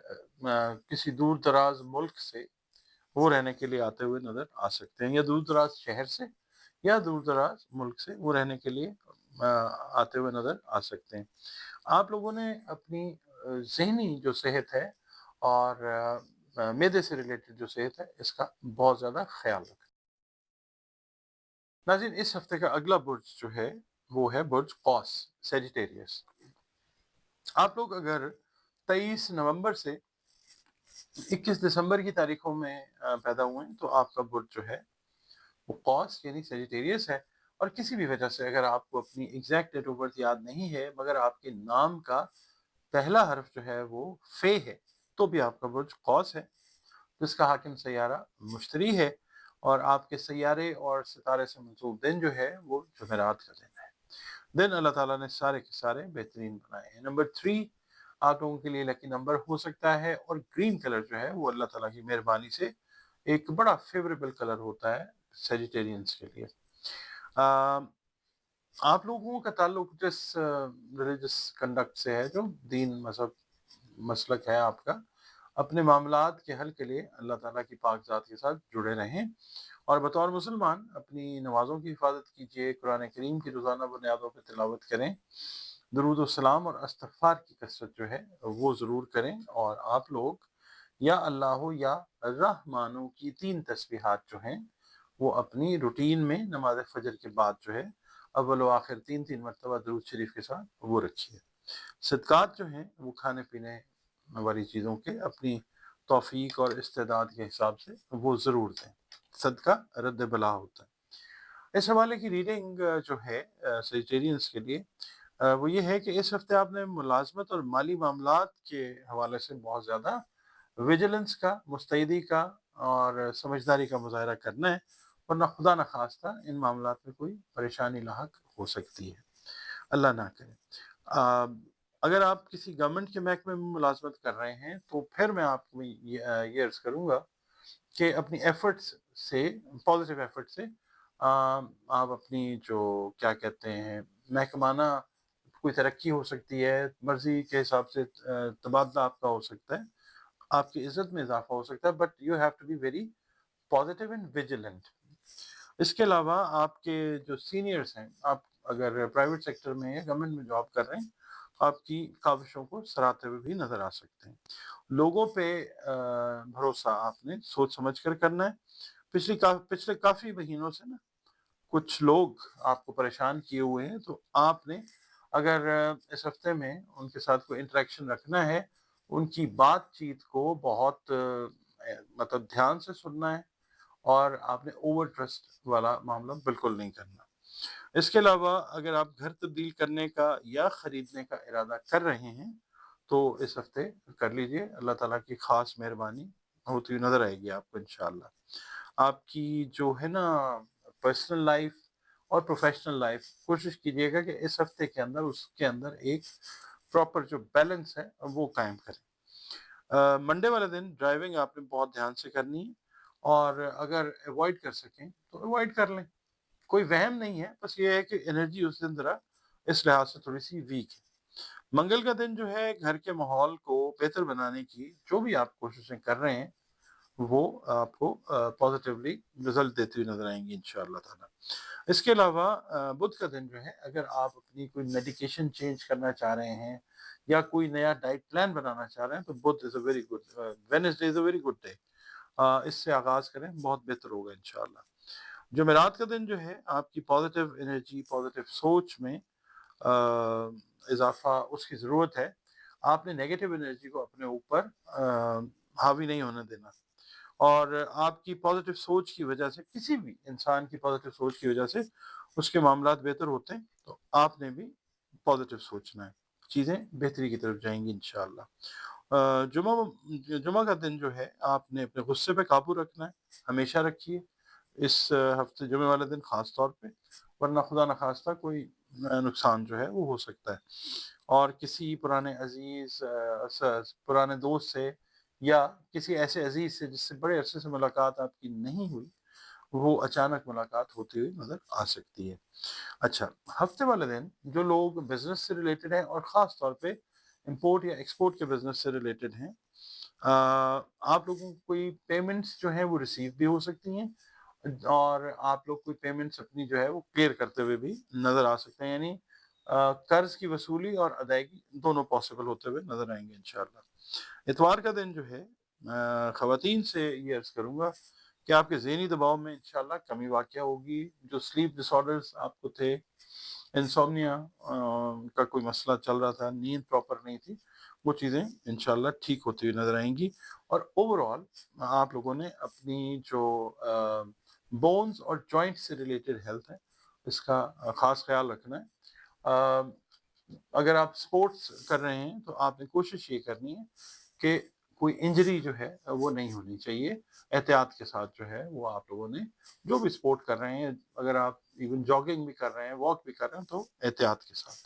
کسی دور دراز ملک سے وہ رہنے کے لیے آتے ہوئے نظر آ سکتے ہیں، یا دور دراز شہر سے یا دور دراز ملک سے وہ رہنے کے لیے آتے ہوئے نظر آ سکتے ہیں۔ آپ لوگوں نے اپنی ذہنی جو صحت ہے اور معدے سے ریلیٹڈ جو صحت ہے اس کا بہت زیادہ خیال رکھیں۔ ناظرین، اس ہفتے کا اگلا برج جو ہے وہ ہے برج قوس، سیجیٹیریس۔ آپ لوگ اگر 23 نومبر سے 21 دسمبر کی تاریخوں میں پیدا ہوئے ہیں تو آپ کا برج جو ہے وہ قوس یعنی سیجیٹیریس ہے، اور کسی بھی وجہ سے اگر آپ کو اپنی ایگزیکٹ ڈیٹ آف برتھ یاد نہیں ہے مگر آپ کے نام کا پہلا حرف جو ہے وہ فے ہے تو بھی آپ کا برج قوس ہے، جس کا حاکم سیارہ مشتری ہے، اور آپ کے سیارے اور ستارے سے منسوب دن جو ہے وہ جمعرات کا دن ہے۔ دن اللہ تعالیٰ نے سارے کے سارے بہترین بنائے ہیں۔ نمبر 3 آپ لوگوں کے لیے لکی نمبر ہو سکتا ہے، اور گرین کلر جو ہے وہ اللہ تعالیٰ کی مہربانی سے ایک بڑا فیوریبل کلر ہوتا ہے سیجیٹیرینز کے لیے۔ آپ لوگوں کا تعلق جس ریلیجس کنڈکٹ سے ہے، جو دین مذہب مسلک ہے آپ کا، اپنے معاملات کے حل کے لیے اللہ تعالیٰ کی پاک ذات کے ساتھ جڑے رہیں، اور بطور مسلمان اپنی نمازوں کی حفاظت کیجیے، قرآن کریم کی روزانہ بنیادوں پہ تلاوت کریں، درود و سلام اور استغفار کی کثرت جو ہے وہ ضرور کریں، اور آپ لوگ یا اللہ یا الرحمن کی 3 تسبیحات جو ہیں وہ اپنی روٹین میں نماز فجر کے بعد جو ہے اول و آخر 3 مرتبہ درود شریف کے ساتھ وہ رکھیے۔ صدقات جو ہیں وہ کھانے پینے والی چیزوں کے اپنی توفیق اور استعداد کے حساب سے وہ ضرور دیں، صدقہ رد بلا ہوتا ہے۔ اس حوالے کی ریڈنگ جو ہے سیجیٹیرینز کے لیے وہ یہ ہے کہ اس ہفتے آپ نے ملازمت اور مالی معاملات کے حوالے سے بہت زیادہ ویجیلنس کا، مستعدی کا اور سمجھداری کا مظاہرہ کرنا ہے، ورنہ خدا نہ خواستہ ان معاملات میں کوئی پریشانی لاحق ہو سکتی ہے، اللہ نہ کرے۔ اگر آپ کسی گورنمنٹ کے محکمے میں ملازمت کر رہے ہیں تو پھر میں آپ کو یہ عرض کروں گا کہ اپنی ایفرٹس سے، پازیٹیو ایفرٹ سے آپ اپنی جو کیا کہتے ہیں محکمانہ کوئی ترقی ہو سکتی ہے، مرضی کے حساب سے تبادلہ آپ کا ہو سکتا ہے، آپ کی عزت میں اضافہ ہو سکتا ہے، but you have to be very positive and vigilant. اس کے علاوہ آپ کے جو سینئرز ہیں، آپ اگر پرائیویٹ سیکٹر میں یا گورنمنٹ میں جاب کر رہے ہیں، آپ کی کاوشوں کو سراہتے ہوئے بھی نظر آ سکتے ہیں۔ لوگوں پہ بھروسہ آپ نے سوچ سمجھ کر کرنا ہے۔ پچھلے کافی مہینوں سے نا کچھ لوگ آپ کو پریشان کیے ہوئے ہیں، تو آپ نے اگر اس ہفتے میں ان کے ساتھ کوئی انٹریکشن رکھنا ہے، ان کی بات چیت کو بہت مطلب دھیان سے سننا ہے، اور آپ نے اوور ٹرسٹ والا معاملہ بالکل نہیں کرنا۔ اس کے علاوہ اگر آپ گھر تبدیل کرنے کا یا خریدنے کا ارادہ کر رہے ہیں تو اس ہفتے کر لیجئے، اللہ تعالیٰ کی خاص مہربانی ہوتی ہوئی نظر آئے گی آپ کو انشاءاللہ۔ آپ کی جو ہے نا پرسنل لائف اور پروفیشنل لائف، کوشش کیجئے گا کہ اس ہفتے کے اندر اس کے اندر ایک پراپر جو بیلنس ہے وہ قائم کریں۔ منڈے والے دن ڈرائیونگ آپ نے بہت دھیان سے کرنی ہے، اور اگر ایوائڈ کر سکیں تو ایوائڈ کر لیں، کوئی وہم نہیں ہے، بس یہ ہے کہ انرجی اس دن ذرا اس لحاظ سے تھوڑی سی ویک ہے۔ منگل کا دن جو ہے گھر کے ماحول کو بہتر بنانے کی جو بھی آپ کوششیں کر رہے ہیں وہ آپ کو پازیٹیولی رزلٹ دیتی ہوئی نظر آئیں گی انشاءاللہ تعالیٰ۔ اس کے علاوہ بدھ کا دن جو ہے اگر آپ اپنی کوئی میڈیکیشن چینج کرنا چاہ رہے ہیں یا کوئی نیا ڈائٹ پلان بنانا چاہ رہے ہیں تو بدھ is a very good, Wednesday is a very good day, اس سے آغاز کریں، بہت بہتر ہوگا انشاءاللہ۔ جمعرات کا دن جو ہے آپ کی پازیٹیو انرجی، پازیٹیو سوچ میں اضافہ اس کی ضرورت ہے۔ آپ نے نیگیٹو انرجی کو اپنے اوپر حاوی نہیں ہونے دینا، اور آپ کی پازیٹیو سوچ کی وجہ سے، کسی بھی انسان کی پازیٹیو سوچ کی وجہ سے اس کے معاملات بہتر ہوتے ہیں، تو آپ نے بھی پازیٹیو سوچنا ہے، چیزیں بہتری کی طرف جائیں گی انشاءاللہ۔ جمعہ کا دن جو ہے آپ نے اپنے غصے پہ قابو رکھنا ہے، ہمیشہ رکھیے اس ہفتے جمعے والے دن خاص طور پہ، ورنہ خدا نخواستہ کوئی نقصان جو ہے وہ ہو سکتا ہے۔ اور کسی پرانے عزیز، پرانے دوست سے یا کسی ایسے عزیز سے جس سے بڑے عرصے سے ملاقات آپ کی نہیں ہوئی، وہ اچانک ملاقات ہوتی ہوئی نظر آ سکتی ہے۔ اچھا، ہفتے والے دن جو لوگ بزنس سے ریلیٹڈ ہیں اور خاص طور پہ امپورٹ یا ایکسپورٹ کے بزنس سے ریلیٹڈ ہیں، آپ لوگوں کو کوئی پیمنٹس جو ہیں وہ ریسیو بھی ہو سکتی ہیں، اور آپ لوگ کوئی پیمنٹس اپنی جو ہے وہ کلیئر کرتے ہوئے بھی نظر آ سکتے ہیں، یعنی قرض کی وصولی اور ادائیگی دونوں پاسبل ہوتے ہوئے نظر آئیں گے انشاءاللہ۔ اتوار کا دن جو ہے خواتین سے یہ عرض کروں گا کہ آپ کے ذہنی دباؤ میں انشاءاللہ کمی واقع ہوگی، جو سلیپ ڈس آرڈرز آپ کو تھے، انسومنیا کا کوئی مسئلہ چل رہا تھا، نیند پراپر نہیں تھی، وہ چیزیں انشاءاللہ ٹھیک ہوتی ہوئی نظر آئیں گی، اور اوورآل آپ لوگوں نے اپنی جو بونز اور جوائنٹ سے ریلیٹڈ ہیلتھ ہے اس کا خاص خیال رکھنا ہے۔ اگر آپ سپورٹس کر رہے ہیں تو آپ نے کوشش یہ کرنی ہے کہ کوئی انجری جو ہے وہ نہیں ہونی چاہیے، احتیاط کے ساتھ جو ہے وہ آپ لوگوں نے جو بھی سپورٹ کر رہے ہیں، اگر آپ ایون جاگنگ بھی کر رہے ہیں، واک بھی کر رہے ہیں، تو احتیاط کے ساتھ۔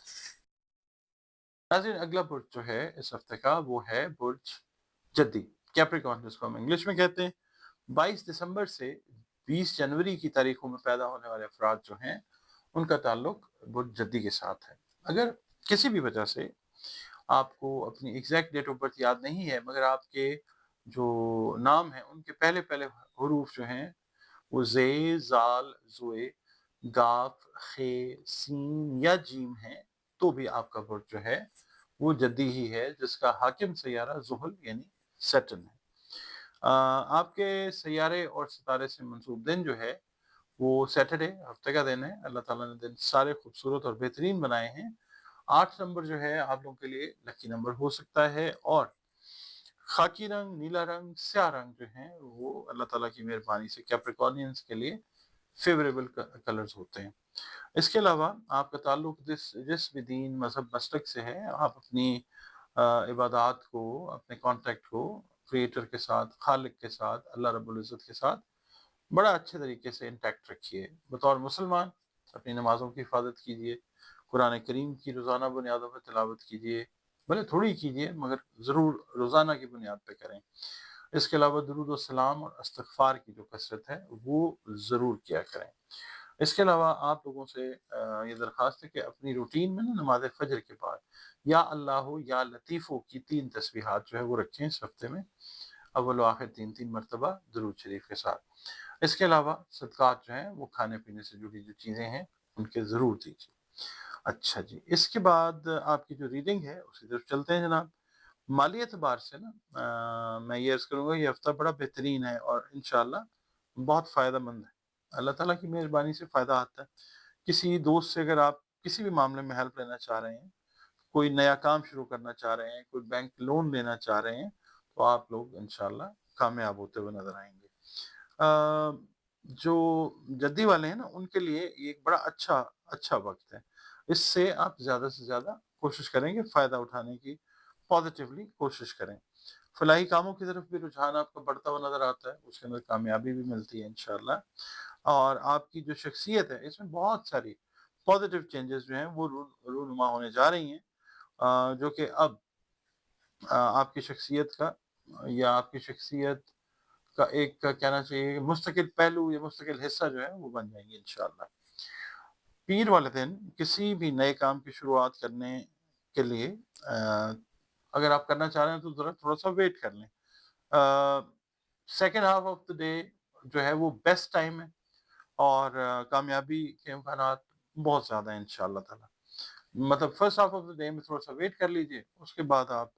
ناظرین، اگلا برج جو ہے اس ہفتے کا وہ ہے برج جدی، کیپریکارن جس کو ہم انگلش میں کہتے ہیں۔ 22 دسمبر سے 20 جنوری کی تاریخوں میں پیدا ہونے والے افراد جو ہیں ان کا تعلق برج جدی کے ساتھ ہے۔ اگر کسی بھی وجہ سے آپ کو اپنی ایگزیکٹ ڈیٹ آف برتھ یاد نہیں ہے، مگر آپ کے جو نام ہیں ان کے پہلے پہلے حروف جو ہیں وہ زے، زال، زوئے، گاف، خے، سین یا جیم ہیں، تو بھی آپ کا برج جو ہے وہ جدی ہی ہے، جس کا حاکم سیارہ زحل یعنی سیٹرن ہے۔ آپ کے سیارے اور ستارے سے منسوب دن جو ہے وہ سیٹرڈے ہفتے کا دن ہے۔ اللہ تعالیٰ نے دن سارے خوبصورت اور بہترین بنائے ہیں۔ 8 نمبر جو ہے آپ لوگوں کے لیے لکی نمبر ہو سکتا ہے، اور خاکی رنگ، نیلا رنگ، سیاہ رنگ جو ہیں وہ اللہ تعالیٰ کی مہربانی سے کیپریکارنینز کے لیے فیوریبل کلرز ہوتے ہیں۔ اس کے علاوہ آپ کا تعلق جس بھی دین، مذہب، مسلک سے ہے، آپ اپنی عبادات کو، اپنے کانٹیکٹ کو کریٹر کے ساتھ، خالق کے ساتھ، اللہ رب العزت کے ساتھ بڑا اچھے طریقے سے انٹیکٹ رکھیے۔ بطور مسلمان اپنی نمازوں کی حفاظت کیجیے، قرآن کریم کی روزانہ بنیادوں پہ تلاوت کیجیے، بھلے تھوڑی کیجیے مگر ضرور روزانہ کی بنیاد پہ کریں۔ اس کے علاوہ درود و سلام اور استغفار کی جو کثرت ہے وہ ضرور کیا کریں۔ اس کے علاوہ آپ لوگوں سے یہ درخواست ہے کہ اپنی روٹین میں نا نماز فجر کے بعد یا اللہ یا لطیفو کی 3 تسبیحات جو ہے وہ رکھیں اس ہفتے میں، اول و آخر 3 مرتبہ درود شریف کے ساتھ۔ اس کے علاوہ صدقات جو ہیں وہ کھانے پینے سے جڑی جو چیزیں ہیں ان کے ضرور دیجیے۔ اچھا جی، اس کے بعد آپ کی جو ریڈنگ ہے اسی طرف چلتے ہیں جناب۔ مالی اعتبار سے نا میں یہ عرض کروں گا یہ ہفتہ بڑا بہترین ہے اور انشاءاللہ بہت فائدہ مند ہے۔ اللہ تعالیٰ کی مہربانی سے فائدہ آتا ہے۔ کسی دوست سے اگر آپ کسی بھی معاملے میں ہیلپ لینا چاہ رہے ہیں، کوئی نیا کام شروع کرنا چاہ رہے ہیں، کوئی بینک لون لینا چاہ رہے ہیں، تو آپ لوگ انشاءاللہ کامیاب ہوتے ہوئے نظر آئیں گے۔ جو جدی والے ہیں نا ان کے لیے یہ ایک بڑا اچھا وقت ہے۔ اس سے آپ زیادہ سے زیادہ کوشش کریں گے فائدہ اٹھانے کی، پازیٹیولی کوشش کریں۔ فلاحی کاموں کی طرف بھی رجحان آپ کا بڑھتا ہوا نظر آتا ہے، اس کے اندر کامیابی بھی ملتی ہے انشاءاللہ۔ اور آپ کی جو شخصیت ہے اس میں بہت ساری پازیٹیو چینجز جو ہیں وہ رونما ہونے جا رہی ہیں، جو کہ اب آپ کی شخصیت کا یا آپ کی شخصیت کا ایک کہنا چاہیے مستقل پہلو یا مستقل حصہ جو ہے وہ بن جائیں گے انشاءاللہ۔ پیر والے دن کسی بھی نئے کام کی شروعات کرنے کے لیے اگر آپ کرنا چاہ رہے ہیں تو ذرا تھوڑا سا ویٹ کر لیں۔ Second half of the day جو ہے وہ بیسٹ ٹائم ہے اور کامیابی کے امکانات بہت زیادہ ہیں انشاءاللہ تعالیٰ۔ مطلب first half of the day میں تھوڑا سا ویٹ کر لیجئے، اس کے بعد آپ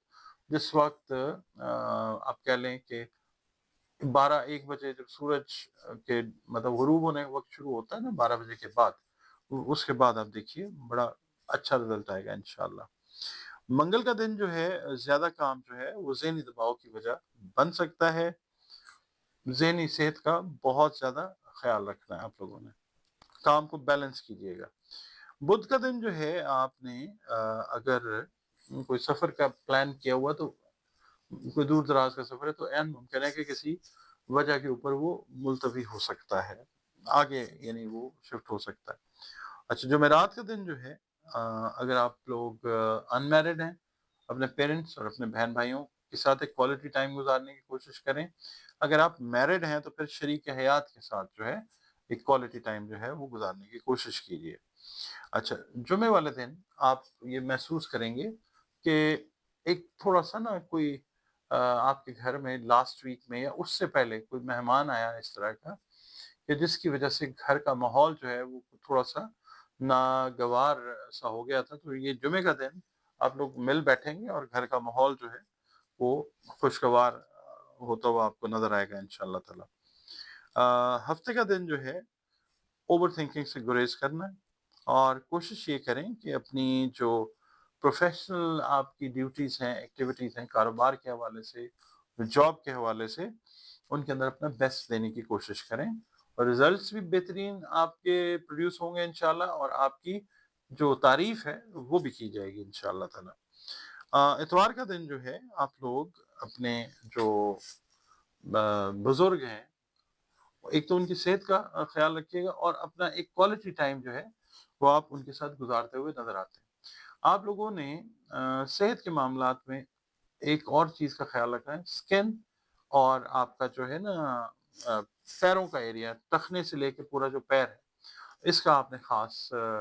جس وقت آپ کہہ لیں کہ 12-1 بجے جب سورج کے مطلب غروب ہونے کا وقت شروع ہوتا ہے نا 12 بجے کے بعد، اس کے بعد آپ دیکھیے بڑا اچھا رزلٹ آئے گا انشاءاللہ۔ منگل کا دن جو ہے زیادہ کام جو ہے وہ ذہنی دباؤ کی وجہ بن سکتا ہے۔ ذہنی صحت کا بہت زیادہ خیال رکھنا ہے آپ لوگوں نے، کام کو بیلنس کیجیے گا۔ بدھ کا دن جو ہے آپ نے اگر کوئی سفر کا پلان کیا ہوا تو کوئی دور دراز کا سفر ہے تو این ممکن ہے کہ کسی وجہ کے اوپر وہ ملتوی ہو سکتا ہے، آگے یعنی وہ شفٹ ہو سکتا ہے۔ اچھا جمعرات کا دن جو ہے اگر آپ لوگ ان میرڈ ہیں اپنے پیرنٹس اور اپنے بہن بھائیوں کے ساتھ ایک کوالٹی ٹائم گزارنے کی کوشش کریں۔ اگر آپ میرڈ ہیں تو پھر شریک حیات کے ساتھ جو ہے ایک کوالٹی ٹائم جو ہے وہ گزارنے کی کوشش کیجیے۔ اچھا جمعے والے دن آپ یہ محسوس کریں گے کہ ایک تھوڑا سا نا کوئی آپ کے گھر میں لاسٹ ویک میں یا اس سے پہلے کوئی مہمان آیا اس طرح کا کہ جس کی وجہ سے گھر کا ماحول جو ہے وہ تھوڑا سا ناگوار سا ہو گیا تھا، تو یہ جمعے کا دن آپ لوگ مل بیٹھیں گے اور گھر کا ماحول جو ہے وہ خوشگوار ہوتا ہوا آپ کو نظر آئے گا انشاءاللہ تعالی۔ ہفتے کا دن جو ہے اوور تھنکنگ سے گریز کرنا ہے اور کوشش یہ کریں کہ اپنی جو پروفیشنل آپ کی ڈیوٹیز ہیں، ایکٹیویٹیز ہیں، کاروبار کے حوالے سے، جاب کے حوالے سے، ان کے اندر اپنا بیسٹ دینے کی کوشش کریں اور ریزلٹس بھی بہترین آپ کے پروڈیوس ہوں گے انشاءاللہ، اور آپ کی جو تعریف ہے وہ بھی کی جائے گی انشاءاللہ تعالی۔ اتوار کا دن جو ہے آپ لوگ اپنے جو بزرگ ہیں ایک تو ان کی صحت کا خیال رکھیے گا اور اپنا ایک کوالٹی ٹائم جو ہے وہ آپ ان کے ساتھ گزارتے ہوئے نظر آتے ہیں۔ آپ لوگوں نے صحت کے معاملات میں ایک اور چیز کا خیال رکھنا ہے، سکن اور آپ کا جو ہے نا پیروں کا ایریا، ٹخنے سے لے کے پورا جو پیر ہے اس کا آپ نے خاص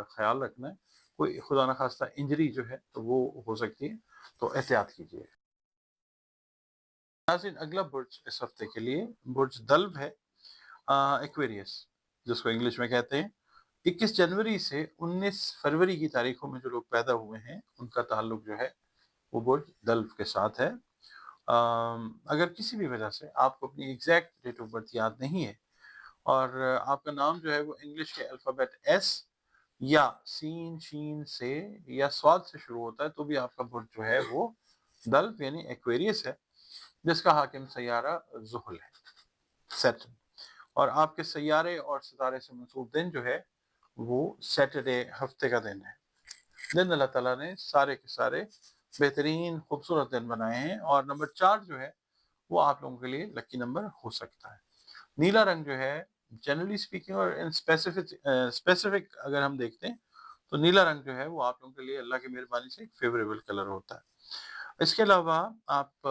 خیال رکھنا ہے۔ کوئی خدا نخواستہ انجری جو ہے تو وہ ہو سکتی ہے، تو احتیاط کیجیے۔ ناظرین اگلا برج اس ہفتے کے لیے برج دلو ہے، ایکویریس جس کو انگلش میں کہتے ہیں۔ 21 جنوری سے 19 فروری کی تاریخوں میں جو لوگ پیدا ہوئے ہیں ان کا تعلق جو ہے وہ برج دلو کے ساتھ ہے۔ اگر کسی بھی وجہ سے آپ کو اپنی ایگزیکٹ ڈیٹ آف برتھ یاد نہیں ہے اور آپ کا نام جو ہے وہ انگلش کے الفابیٹ ایس یا سین شین سے یا سواد سے شروع ہوتا ہے تو بھی آپ کا برج جو ہے وہ دلو یعنی ایکویریس ہے، جس کا حاکم سیارہ زحل ہے، سیٹرن، اور آپ کے سیارے اور ستارے سے منسوب دن جو ہے وہ سیٹرڈے ہفتے کا دن ہے۔ دن اللہ تعالیٰ نے سارے کے سارے بہترین خوبصورت دن بنائے ہیں اور نمبر 4 جو ہے وہ آپ لوگوں کے لیے لکی نمبر ہو سکتا ہے۔ نیلا رنگ جو ہے جنرلی سپیکنگ اور اسپیسیفک اگر ہم دیکھتے ہیں تو نیلا رنگ جو ہے وہ آپ لوگوں کے لیے اللہ کی مہربانی سے ایک فیوریبل کلر ہوتا ہے۔ اس کے علاوہ آپ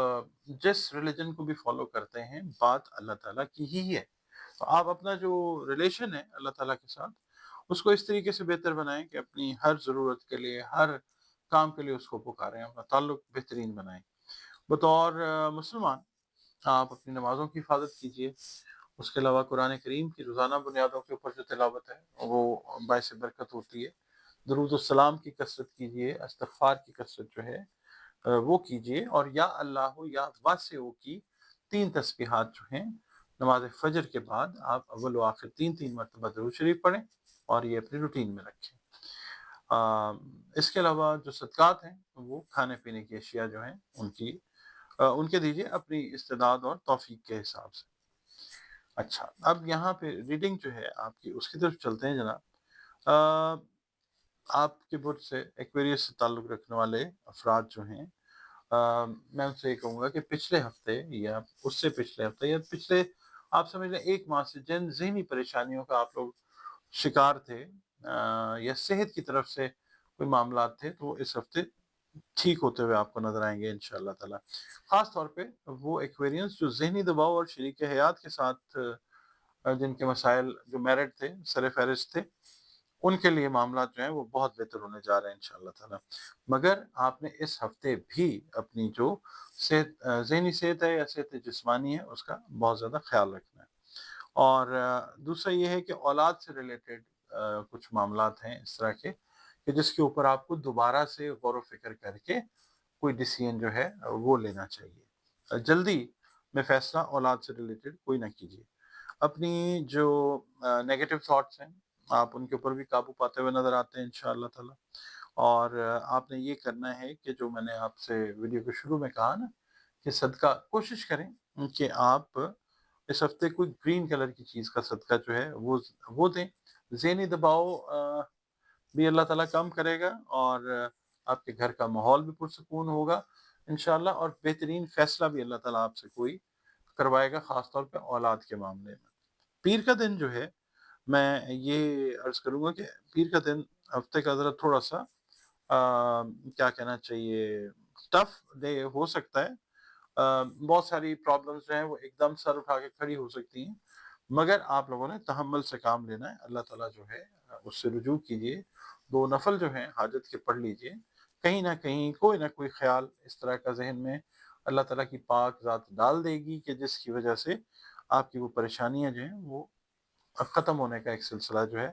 جس ریلیجن کو بھی فالو کرتے ہیں بات اللہ تعالیٰ کی ہی ہے، تو آپ اپنا جو ریلیشن ہے اللہ تعالیٰ کے ساتھ اس کو اس طریقے سے بہتر بنائیں کہ اپنی ہر ضرورت کے لیے، ہر کام کے لیے اس کو پکاریں، اپنا تعلق بہترین بنائیں۔ بطور مسلمان آپ اپنی نمازوں کی حفاظت کیجیے، اس کے علاوہ قرآن کریم کی روزانہ بنیادوں کے اوپر جو تلاوت ہے وہ باعث برکت ہوتی ہے۔ درود السلام کی کثرت کیجیے، استغفار کی کثرت جو ہے وہ کیجیے، اور یا اللہ یا واسع کی 3 تسبیحات جو ہیں نماز فجر کے بعد آپ اول و آخر 3 مرتبہ درود شریف پڑھیں اور یہ اپنی روٹین میں رکھیں۔ اس کے علاوہ جو صدقات ہیں وہ کھانے پینے کی اشیاء جو ہیں ان کے دیجیے اپنی استعداد اور توفیق کے حساب سے۔ اچھا، اب یہاں پہ ریڈنگ جو ہے آپ کی، اس کی طرف چلتے ہیں جناب۔ آپ کے برج سے ایکویریس سے تعلق رکھنے والے افراد جو ہیں، میں ان سے یہ کہوں گا کہ پچھلے ہفتے یا اس سے پچھلے ہفتے یا پچھلے آپ سمجھ لیں 1 ماہ سے جن ذہنی پریشانیوں کا آپ لوگ شکار تھے یا صحت کی طرف سے کوئی معاملات تھے، تو وہ اس ہفتے ٹھیک ہوتے ہوئے آپ کو نظر آئیں گے انشاءاللہ تعالی۔ خاص طور پہ وہ ایکویرینس جو ذہنی دباؤ اور شریک حیات کے ساتھ جن کے مسائل جو میرٹ تھے، سر فہرست تھے، ان کے لیے معاملات جو ہیں وہ بہت بہتر ہونے جا رہے ہیں انشاءاللہ تعالی۔ مگر آپ نے اس ہفتے بھی اپنی جو صحت، ذہنی صحت ہے یا صحت جسمانی ہے، اس کا بہت زیادہ خیال رکھنا ہے۔ اور دوسرا یہ ہے کہ اولاد سے ریلیٹڈ کچھ معاملات ہیں اس طرح کے کہ جس کے اوپر آپ کو دوبارہ سے غور و فکر کر کے کوئی ڈیسیژن جو ہے وہ لینا چاہیے۔ جلدی میں فیصلہ اولاد سے ریلیٹڈ کوئی نہ کیجیے۔ اپنی جو نیگیٹو تھاٹس ہیں آپ ان کے اوپر بھی قابو پاتے ہوئے نظر آتے ہیں انشاءاللہ تعالی۔ اور آپ نے یہ کرنا ہے کہ جو میں نے آپ سے ویڈیو کے شروع میں کہا نا کہ صدقہ کوشش کریں کہ آپ اس ہفتے کوئی گرین کلر کی چیز کا صدقہ جو ہے وہ دیں۔ ذہنی دباؤ بھی اللہ تعالیٰ کم کرے گا، اور آپ کے گھر کا ماحول بھی پرسکون ہوگا انشاءاللہ، اور بہترین فیصلہ بھی اللہ تعالیٰ آپ سے کوئی کروائے گا، خاص طور پہ اولاد کے معاملے میں۔ پیر کا دن جو ہے، میں یہ عرض کروں گا کہ پیر کا دن ہفتے کا ذرا تھوڑا سا کیا کہنا چاہیے، ٹف ڈے ہو سکتا ہے۔ بہت ساری پرابلمز جو ہیں وہ ایک دم سر اٹھا کے کھڑی ہو سکتی ہیں، مگر آپ لوگوں نے تحمل سے کام لینا ہے۔ اللہ تعالیٰ جو ہے اس سے رجوع کیجیے، 2 نفل جو ہیں حاجت کے پڑھ لیجیے، کہیں نہ کہیں کوئی نہ کوئی خیال اس طرح کا ذہن میں اللہ تعالیٰ کی پاک ذات ڈال دے گی کہ جس کی وجہ سے آپ کی وہ پریشانیاں جو ہیں وہ ختم ہونے کا ایک سلسلہ جو ہے،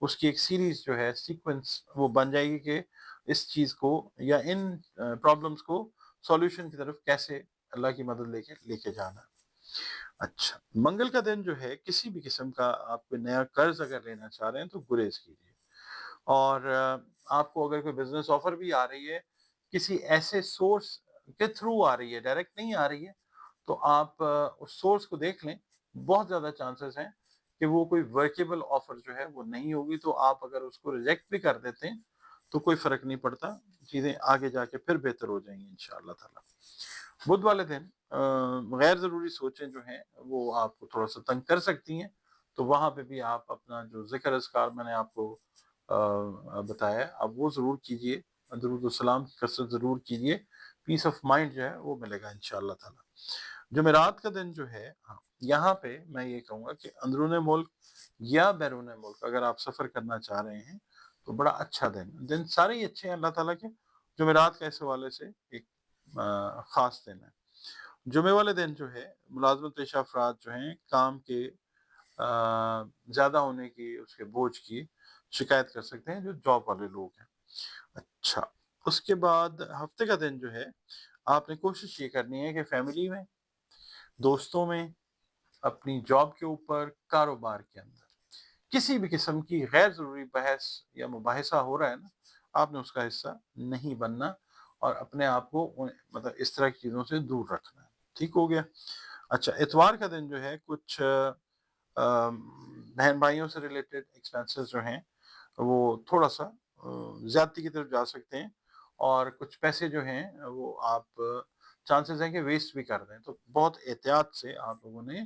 اس کی ایک سیریز جو ہے، سیکوینس وہ بن جائے گی کہ اس چیز کو یا ان پرابلمز کو سولوشن کی طرف کیسے اللہ کی مدد لے کے جانا۔ اچھا، منگل کا دن جو ہے، کسی بھی قسم کا آپ کوئی نیا قرض اگر لینا چاہ رہے ہیں تو گریز کیجیے، اور آپ کو اگر کوئی بزنس آفر بھی آ رہی ہے کسی ایسے سورس کے تھرو آ رہی ہے، ڈائریکٹ نہیں آ رہی ہے، تو آپ اس سورس کو دیکھ لیں۔ بہت زیادہ چانسز ہیں کہ وہ کوئی ورکیبل آفر جو ہے وہ نہیں ہوگی، تو آپ اگر اس کو ریجیکٹ بھی کر دیتے ہیں تو کوئی فرق نہیں پڑتا، چیزیں آگے جا کے پھر بہتر ہو جائیں گی انشاءاللہ تعالی۔ بدھ والے دن غیر ضروری سوچیں جو ہیں وہ آپ کو تھوڑا سا تنگ کر سکتی ہیں، تو وہاں پہ بھی آپ اپنا جو ذکر اذکار میں نے آپ کو بتایا اب وہ ضرور کیجئے، درود السلام کی کثرت ضرور کیجئے، پیس آف مائنڈ جو ہے وہ ملے گا انشاءاللہ تعالی۔ جمعرات کا دن جو ہے، یہاں پہ میں یہ کہوں گا کہ اندرون ملک یا بیرون ملک اگر آپ سفر کرنا چاہ رہے ہیں تو بڑا اچھا دن سارے ہی اچھے ہیں اللہ تعالیٰ کے، جمعرات کا اس حوالے سے ایک خاص دن ہے۔ جمعے والے دن جو ہے ملازمت پیشہ افراد جو ہیں کام کے زیادہ ہونے کی، اس کے بوجھ کی شکایت کر سکتے ہیں، جو جاب والے لوگ ہیں۔ اچھا، اس کے بعد ہفتے کا دن جو ہے آپ نے کوشش یہ کرنی ہے کہ فیملی میں، دوستوں میں، اپنی جاب کے اوپر، کاروبار کے اندر کسی بھی قسم کی غیر ضروری بحث یا مباحثہ ہو رہا ہے نا، آپ نے اس کا حصہ نہیں بننا اور اپنے آپ کو مطلب اس طرح کی چیزوں سے دور رکھنا ہے۔ ٹھیک ہو گیا؟ اچھا، اتوار کا دن جو ہے کچھ بہن بھائیوں سے ریلیٹڈ ایکسپینسز جو ہیں وہ تھوڑا سا زیادتی کی طرف جا سکتے ہیں، اور کچھ پیسے جو ہیں وہ آپ چانسز ہیں کہ ویسٹ بھی کر دیں، تو بہت احتیاط سے آپ لوگوں نے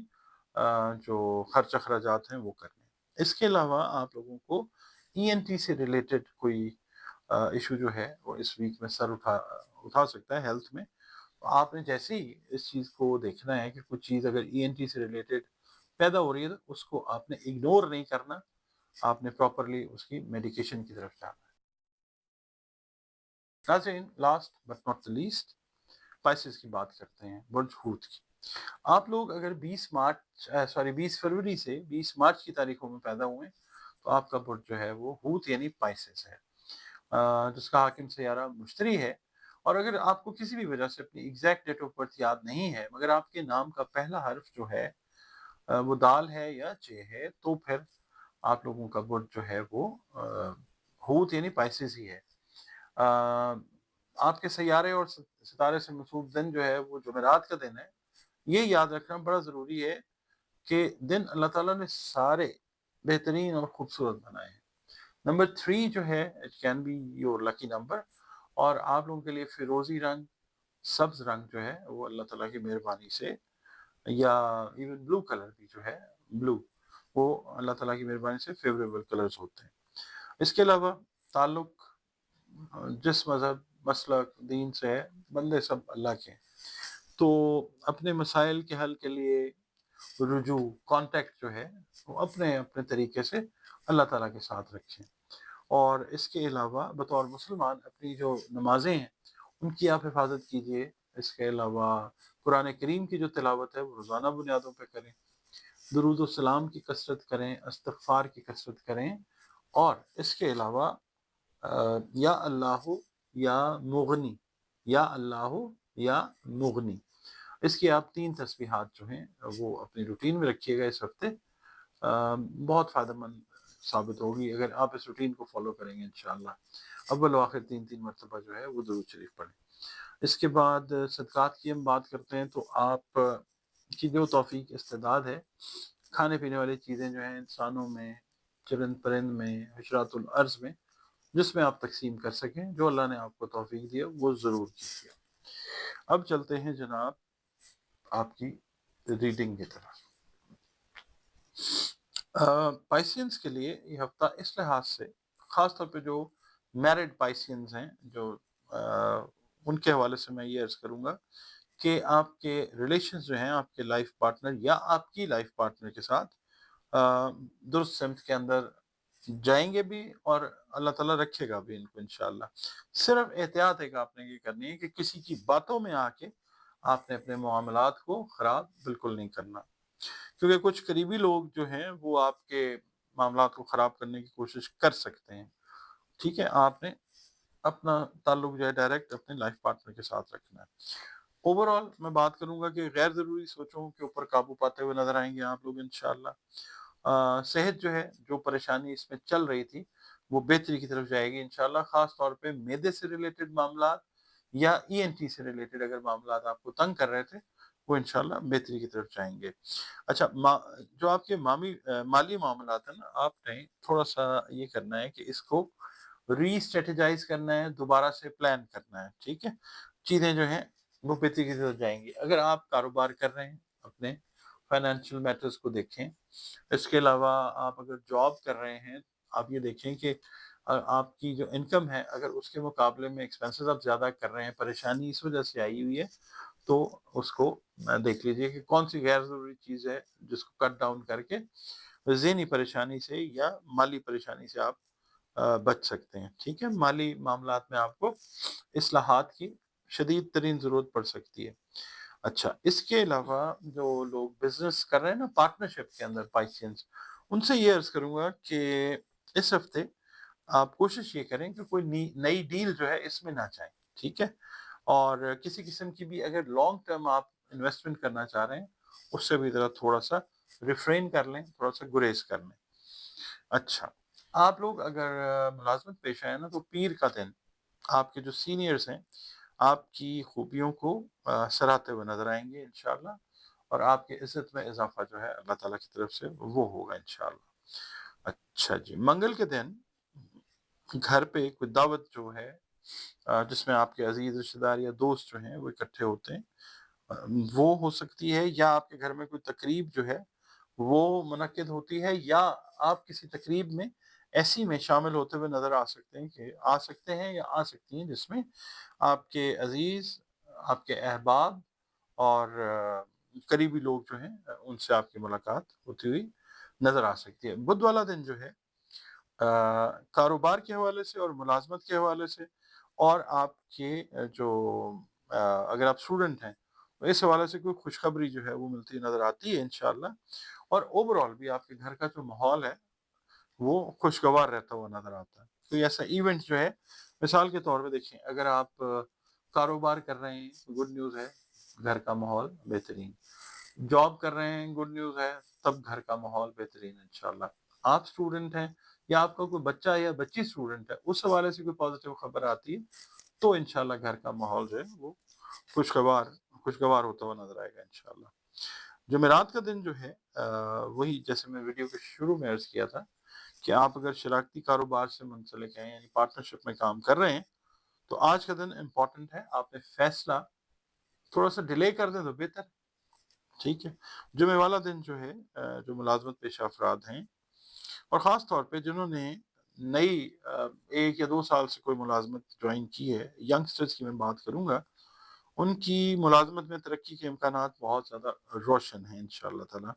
جو خرچ اخراجات ہیں وہ کرنے ہیں۔ اس کے علاوہ آپ لوگوں کو ENT سے ریلیٹڈ کوئی ایشو جو ہے وہ اس ویک میں سر اٹھا سکتا ہے ہیلتھ میں، آپ نے جیسے ہی اس چیز کو دیکھنا ہے کہ کچھ چیز اگر ENT سے ریلیٹڈ پیدا ہو رہی ہے تو اس کو آپ نے اگنور نہیں کرنا، آپ نے پراپرلی اس کی میڈیکیشن کی طرف جانا ہے۔ ناظرین، last but not the list, spices کی بات کرتے ہیں، برج ہوت کی۔ آپ لوگ اگر 20 فروری سے 20 مارچ کی تاریخوں میں پیدا ہوئے تو آپ کا برج جو ہے وہ ہوت یعنی پائسس ہے، جس کا حاکم سیارہ مشتری ہے۔ اور اگر آپ کو کسی بھی وجہ سے اپنی ایگزیکٹ ڈیٹ آف برتھ یاد نہیں ہے، مگر آپ کے نام کا پہلا حرف جو ہے وہ دال ہے یا چے ہے، تو پھر آپ لوگوں کا برج جو ہے وہ ہوت یعنی پائسس ہی ہے۔ آپ کے سیارے اور ستارے سے مسعود دن جو ہے وہ جمعرات کا دن ہے۔ یہ یاد رکھنا بڑا ضروری ہے کہ دن اللہ تعالیٰ نے سارے بہترین اور خوبصورت بنائے ہیں۔ نمبر 3 جو ہے it can be your lucky number, اور آپ لوگوں کے لیے فیروزی رنگ، سبز رنگ جو ہے وہ اللہ تعالیٰ کی مہربانی سے، یا ایون بلو کلر بھی جو ہے، بلو، وہ اللہ تعالیٰ کی مہربانی سے فیوریبل کلرز ہوتے ہیں۔ اس کے علاوہ تعلق جس مذہب، مسلک، دین سے ہے، بندے سب اللہ کے ہیں، تو اپنے مسائل کے حل کے لیے رجوع، کانٹیکٹ جو ہے وہ اپنے اپنے طریقے سے اللہ تعالیٰ کے ساتھ رکھیں۔ اور اس کے علاوہ بطور مسلمان اپنی جو نمازیں ہیں ان کی آپ حفاظت کیجیے۔ اس کے علاوہ قرآن کریم کی جو تلاوت ہے وہ روزانہ بنیادوں پہ کریں، درود و سلام کی کثرت کریں، استغفار کی کثرت کریں، اور اس کے علاوہ یا اللہ یا مغنی، یا اللہ یا مغنی، اس کی آپ 3 تسبیحات جو ہیں وہ اپنی روٹین میں رکھیے گا اس ہفتے۔ بہت فائدہ مند ثابت ہوگی اگر آپ اس روٹین کو فالو کریں گے انشاءاللہ۔ اول و آخر 3 مرتبہ جو ہے وہ درود شریف پڑھیں۔ اس کے بعد صدقات کی ہم بات کرتے ہیں، تو آپ کی جو توفیق استعداد ہے، کھانے پینے والی چیزیں جو ہیں انسانوں میں، چرند پرند میں، حشرات الارض میں، جس میں آپ تقسیم کر سکیں، جو اللہ نے آپ کو توفیق دیا وہ ضرور کیجیے۔ اب چلتے ہیں جناب آپ کی ریڈنگ کی طرف۔ پائسینس کے لیے یہ ہفتہ اس لحاظ سے، خاص طور پہ جو میرڈ پائسینز ہیں، جو ان کے حوالے سے میں یہ عرض کروں گا کہ آپ کے ریلیشنز جو ہیں آپ کے لائف پارٹنر یا آپ کی لائف پارٹنر کے ساتھ درست سمت کے اندر جائیں گے بھی، اور اللہ تعالیٰ رکھے گا بھی ان کو انشاءاللہ۔ صرف احتیاط ایک آپ نے یہ کرنی ہے کہ کسی کی باتوں میں آ کے آپ نے اپنے معاملات کو خراب بالکل نہیں کرنا، کیونکہ کچھ قریبی لوگ جو ہیں وہ آپ کے معاملات کو خراب کرنے کی کوشش کر سکتے ہیں۔ ٹھیک ہے، آپ نے اپنا تعلق جو ہے ڈائریکٹ اپنے لائف پارٹنر کے ساتھ رکھنا ہے۔ اوورآل میں بات کروں گا کہ غیر ضروری سوچوں کے اوپر قابو پاتے ہوئے نظر آئیں گے آپ لوگ انشاءاللہ۔ صحت جو ہے، جو پریشانی اس میں چل رہی تھی وہ بہتری کی طرف جائے گی انشاءاللہ، خاص طور پہ معدے سے ریلیٹڈ معاملات یا ENT سے ریلیٹڈ اگر معاملات آپ کو تنگ کر رہے تھے وہ انشاءاللہ بہتری کی طرف جائیں گے۔ اچھا، جو آپ کے مالی معاملات ہیں نا، آپ نے تھوڑا سا یہ کرنا ہے کہ اس کو ری اسٹریٹجائز کرنا ہے، دوبارہ سے پلان کرنا ہے، ٹھیک ہے، چیزیں جو ہیں وہ بہتری کی طرف جائیں گی۔ اگر آپ کاروبار کر رہے ہیں اپنے فائنینشیل میٹرز کو دیکھیں۔ اس کے علاوہ آپ اگر جاب کر رہے ہیں، آپ یہ دیکھیں کہ آپ کی جو انکم ہے اگر اس کے مقابلے میں ایکسپینسز آپ زیادہ کر رہے ہیں، پریشانی اس وجہ سے آئی ہوئی ہے، تو اس کو دیکھ لیجئے کہ کون سی غیر ضروری چیز ہے جس کو کٹ ڈاؤن کر کے ذہنی پریشانی سے یا مالی پریشانی سے آپ بچ سکتے ہیں۔ ٹھیک ہے، مالی معاملات میں آپ کو اصلاحات کی شدید ترین ضرورت پڑ سکتی ہے۔ اچھا، اس کے علاوہ جو لوگ بزنس کر رہے ہیں نا پارٹنرشپ کے اندر، پائسینس، ان سے یہ عرض کروں گا کہ اس ہفتے آپ کوشش یہ کریں کہ کوئی نئی ڈیل جو ہے اس میں نہ جائیں، ٹھیک ہے، اور کسی قسم کی بھی اگر لانگ ٹرم آپ انویسٹمنٹ کرنا چاہ رہے ہیں اس سے بھی ذرا تھوڑا سا ریفرین کر لیں، تھوڑا سا گریز کر لیں۔ اچھا، آپ لوگ اگر ملازمت پیشہ ہے نا، تو پیر کا دن آپ کے جو سینئرز ہیں آپ کی خوبیوں کو سراہتے ہوئے نظر آئیں گے انشاءاللہ، اور آپ کے عزت میں اضافہ جو ہے اللہ تعالیٰ کی طرف سے وہ ہوگا انشاءاللہ۔ اچھا جی، منگل کے دن گھر پہ کوئی دعوت جو ہے جس میں آپ کے عزیز رشتہ دار یا دوست جو ہیں وہ اکٹھے ہوتے ہیں، وہ ہو سکتی ہے، یا آپ کے گھر میں کوئی تقریب جو ہے وہ منعقد ہوتی ہے، یا آپ کسی تقریب میں ایسی میں شامل ہوتے ہوئے نظر آ سکتے ہیں کہ آ سکتے ہیں یا آ سکتی ہیں جس میں آپ کے عزیز، آپ کے احباب اور قریبی لوگ جو ہیں ان سے آپ کی ملاقات ہوتی ہوئی نظر آ سکتی ہے۔ بدھ والا دن جو ہے کاروبار کے حوالے سے اور ملازمت کے حوالے سے، اور آپ کے جو اگر آپ اسٹوڈنٹ ہیں تو اس حوالے سے کوئی خوشخبری جو ہے وہ ملتی نظر آتی ہے انشاءاللہ، اور اوور آل بھی آپ کے گھر کا جو ماحول ہے وہ خوشگوار رہتا ہوا نظر آتا ہے۔ کوئی ایسا ایونٹ جو ہے، مثال کے طور پہ دیکھیں، اگر آپ کاروبار کر رہے ہیں تو گڈ نیوز ہے، گھر کا ماحول بہترین، جاب کر رہے ہیں گڈ نیوز ہے، تب گھر کا ماحول بہترین انشاءاللہ۔ آپ اسٹوڈنٹ ہیں یا آپ کا کوئی بچہ یا بچی اسٹوڈنٹ ہے، اس حوالے سے کوئی پازیٹیو خبر آتی ہے تو انشاءاللہ گھر کا ماحول جو ہے وہ خوشگوار ہوتا ہوا نظر آئے گا انشاءاللہ۔ جمعرات کا دن جو ہے وہی جیسے میں ویڈیو کے شروع میں عرض کیا تھا کہ آپ اگر شراکتی کاروبار سے منسلک ہیں، یعنی پارٹنرشپ میں کام کر رہے ہیں، تو آج کا دن امپورٹنٹ ہے۔ آپ نے فیصلہ تھوڑا سا ڈیلے کر دیں تو بہتر، ٹھیک ہے۔ جمعے والا دن جو ہے جو ملازمت پیشہ افراد ہیں، اور خاص طور پہ جنہوں نے نئی 1 یا 2 سال سے کوئی ملازمت جوائن کی ہے، ینگسٹرز کی میں بات کروں گا، ان کی ملازمت میں ترقی کے امکانات بہت زیادہ روشن ہیں انشاءاللہ تعالیٰ۔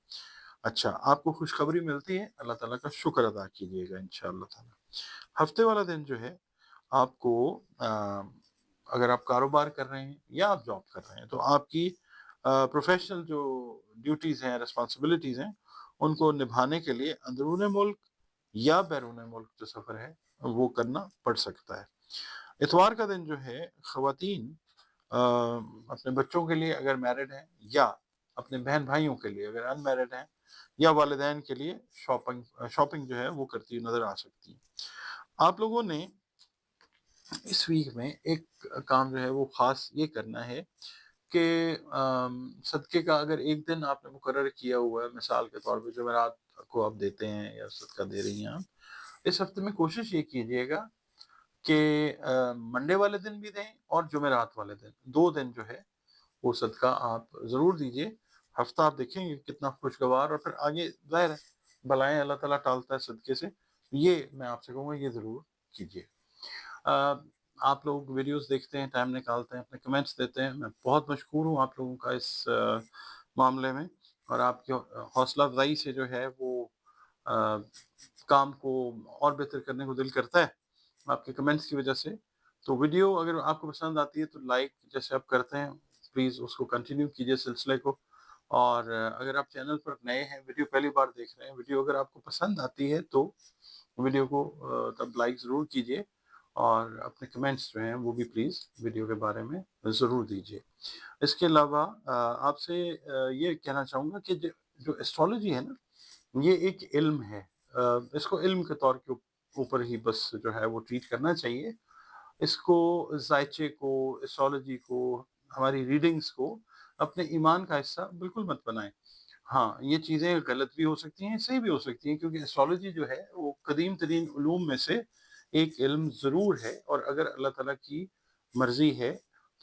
اچھا، آپ کو خوشخبری ملتی ہے، اللہ تعالیٰ کا شکر ادا کیجیے گا انشاءاللہ تعالیٰ۔ ہفتے والا دن جو ہے آپ کو اگر آپ کاروبار کر رہے ہیں یا آپ جاب کر رہے ہیں تو آپ کی پروفیشنل جو ڈیوٹیز ہیں، ریسپانسبلٹیز ہیں، ان کو نبھانے کے لیے اندرون ملک یا بیرون ملک جو سفر ہے وہ کرنا پڑ سکتا ہے۔ اتوار کا دن جو ہے خواتین اپنے بچوں کے لیے اگر میرڈ ہیں، یا اپنے بہن بھائیوں کے لیے اگر ان میرڈ ہیں، یا والدین کے لیے شاپنگ جو ہے وہ کرتی ہوئی نظر آ سکتی ہے۔ آپ لوگوں نے اس ویک میں ایک کام جو ہے وہ خاص یہ کرنا ہے کہ صدقے کا اگر ایک دن آپ نے مقرر کیا ہوا ہے، مثال کے طور پہ جمعرات کو آپ دیتے ہیں یا صدقہ دے رہی ہیں آپ، اس ہفتے میں کوشش یہ کیجیے گا کہ منڈے والے دن بھی دیں اور جمعرات والے دن، 2 دن جو ہے وہ صدقہ آپ ضرور دیجئے۔ ہفتہ آپ دیکھیں گے کتنا خوشگوار، اور پھر آگے ظاہر ہے بلائیں اللہ تعالیٰ ٹالتا ہے صدقے سے، یہ میں آپ سے کہوں گا یہ ضرور کیجیے۔ آپ لوگ ویڈیوز دیکھتے ہیں، ٹائم نکالتے ہیں، اپنے کمنٹس دیتے ہیں، میں بہت مشکور ہوں آپ لوگوں کا اس معاملے میں، اور آپ کی حوصلہ افزائی سے جو ہے وہ کام کو اور بہتر کرنے کو دل کرتا ہے آپ کے کمنٹس کی وجہ سے۔ تو ویڈیو اگر آپ کو پسند آتی ہے تو لائک جیسے آپ کرتے ہیں پلیز اس کو کنٹینیو کیجیے سلسلے کو، اور اگر آپ چینل پر نئے ہیں، ویڈیو پہلی بار دیکھ رہے ہیں، ویڈیو اگر آپ کو پسند آتی ہے تو ویڈیو کو تب لائک ضرور کیجیے، اور اپنے کمنٹس جو ہیں وہ بھی پلیز ویڈیو کے بارے میں ضرور دیجیے۔ اس کے علاوہ آپ سے یہ کہنا چاہوں گا کہ جو ایسٹرالوجی ہے نا، یہ ایک علم ہے، اس کو علم کے طور کے اوپر ہی بس جو ہے وہ ٹریٹ کرنا چاہیے۔ اس کو ذائچے کو، ایسٹرالوجی کو، ہماری ریڈنگز کو اپنے ایمان کا حصہ بالکل مت بنائیں۔ ہاں، یہ چیزیں غلط بھی ہو سکتی ہیں، صحیح بھی ہو سکتی ہیں، کیونکہ ایسٹرالوجی جو ہے وہ قدیم ترین علوم میں سے ایک علم ضرور ہے، اور اگر اللہ تعالیٰ کی مرضی ہے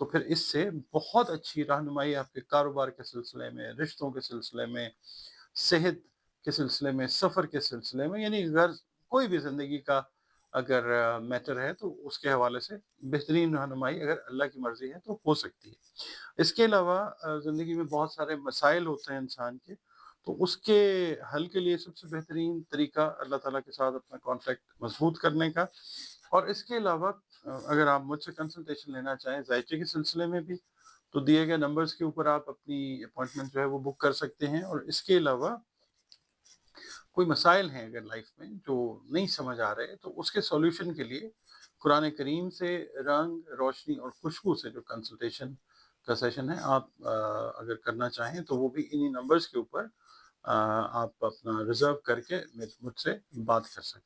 تو پھر اس سے بہت اچھی رہنمائی آپ کے کاروبار کے سلسلے میں، رشتوں کے سلسلے میں، صحت کے سلسلے میں، سفر کے سلسلے میں، یعنی کوئی بھی زندگی کا اگر میٹر ہے تو اس کے حوالے سے بہترین رہنمائی اگر اللہ کی مرضی ہے تو ہو سکتی ہے۔ اس کے علاوہ زندگی میں بہت سارے مسائل ہوتے ہیں انسان کے، تو اس کے حل کے لیے سب سے بہترین طریقہ اللہ تعالیٰ کے ساتھ اپنا کانٹیکٹ مضبوط کرنے کا، اور اس کے علاوہ اگر آپ مجھ سے کنسلٹیشن لینا چاہیں ذائچے کے سلسلے میں بھی، تو دیے گئے نمبرز کے اوپر آپ اپنی اپوائنٹمنٹ جو ہے وہ بک کر سکتے ہیں۔ اور اس کے علاوہ کوئی مسائل ہیں اگر لائف میں جو نہیں سمجھ آ رہے تو اس کے سولوشن کے لیے قرآن کریم سے رنگ روشنی اور خوشبو سے جو کنسلٹیشن کا سیشن ہے آپ اگر کرنا چاہیں تو وہ بھی انہی نمبرز کے اوپر آپ اپنا ریزرو کر کے مجھ سے بات کر سکتے ہیں۔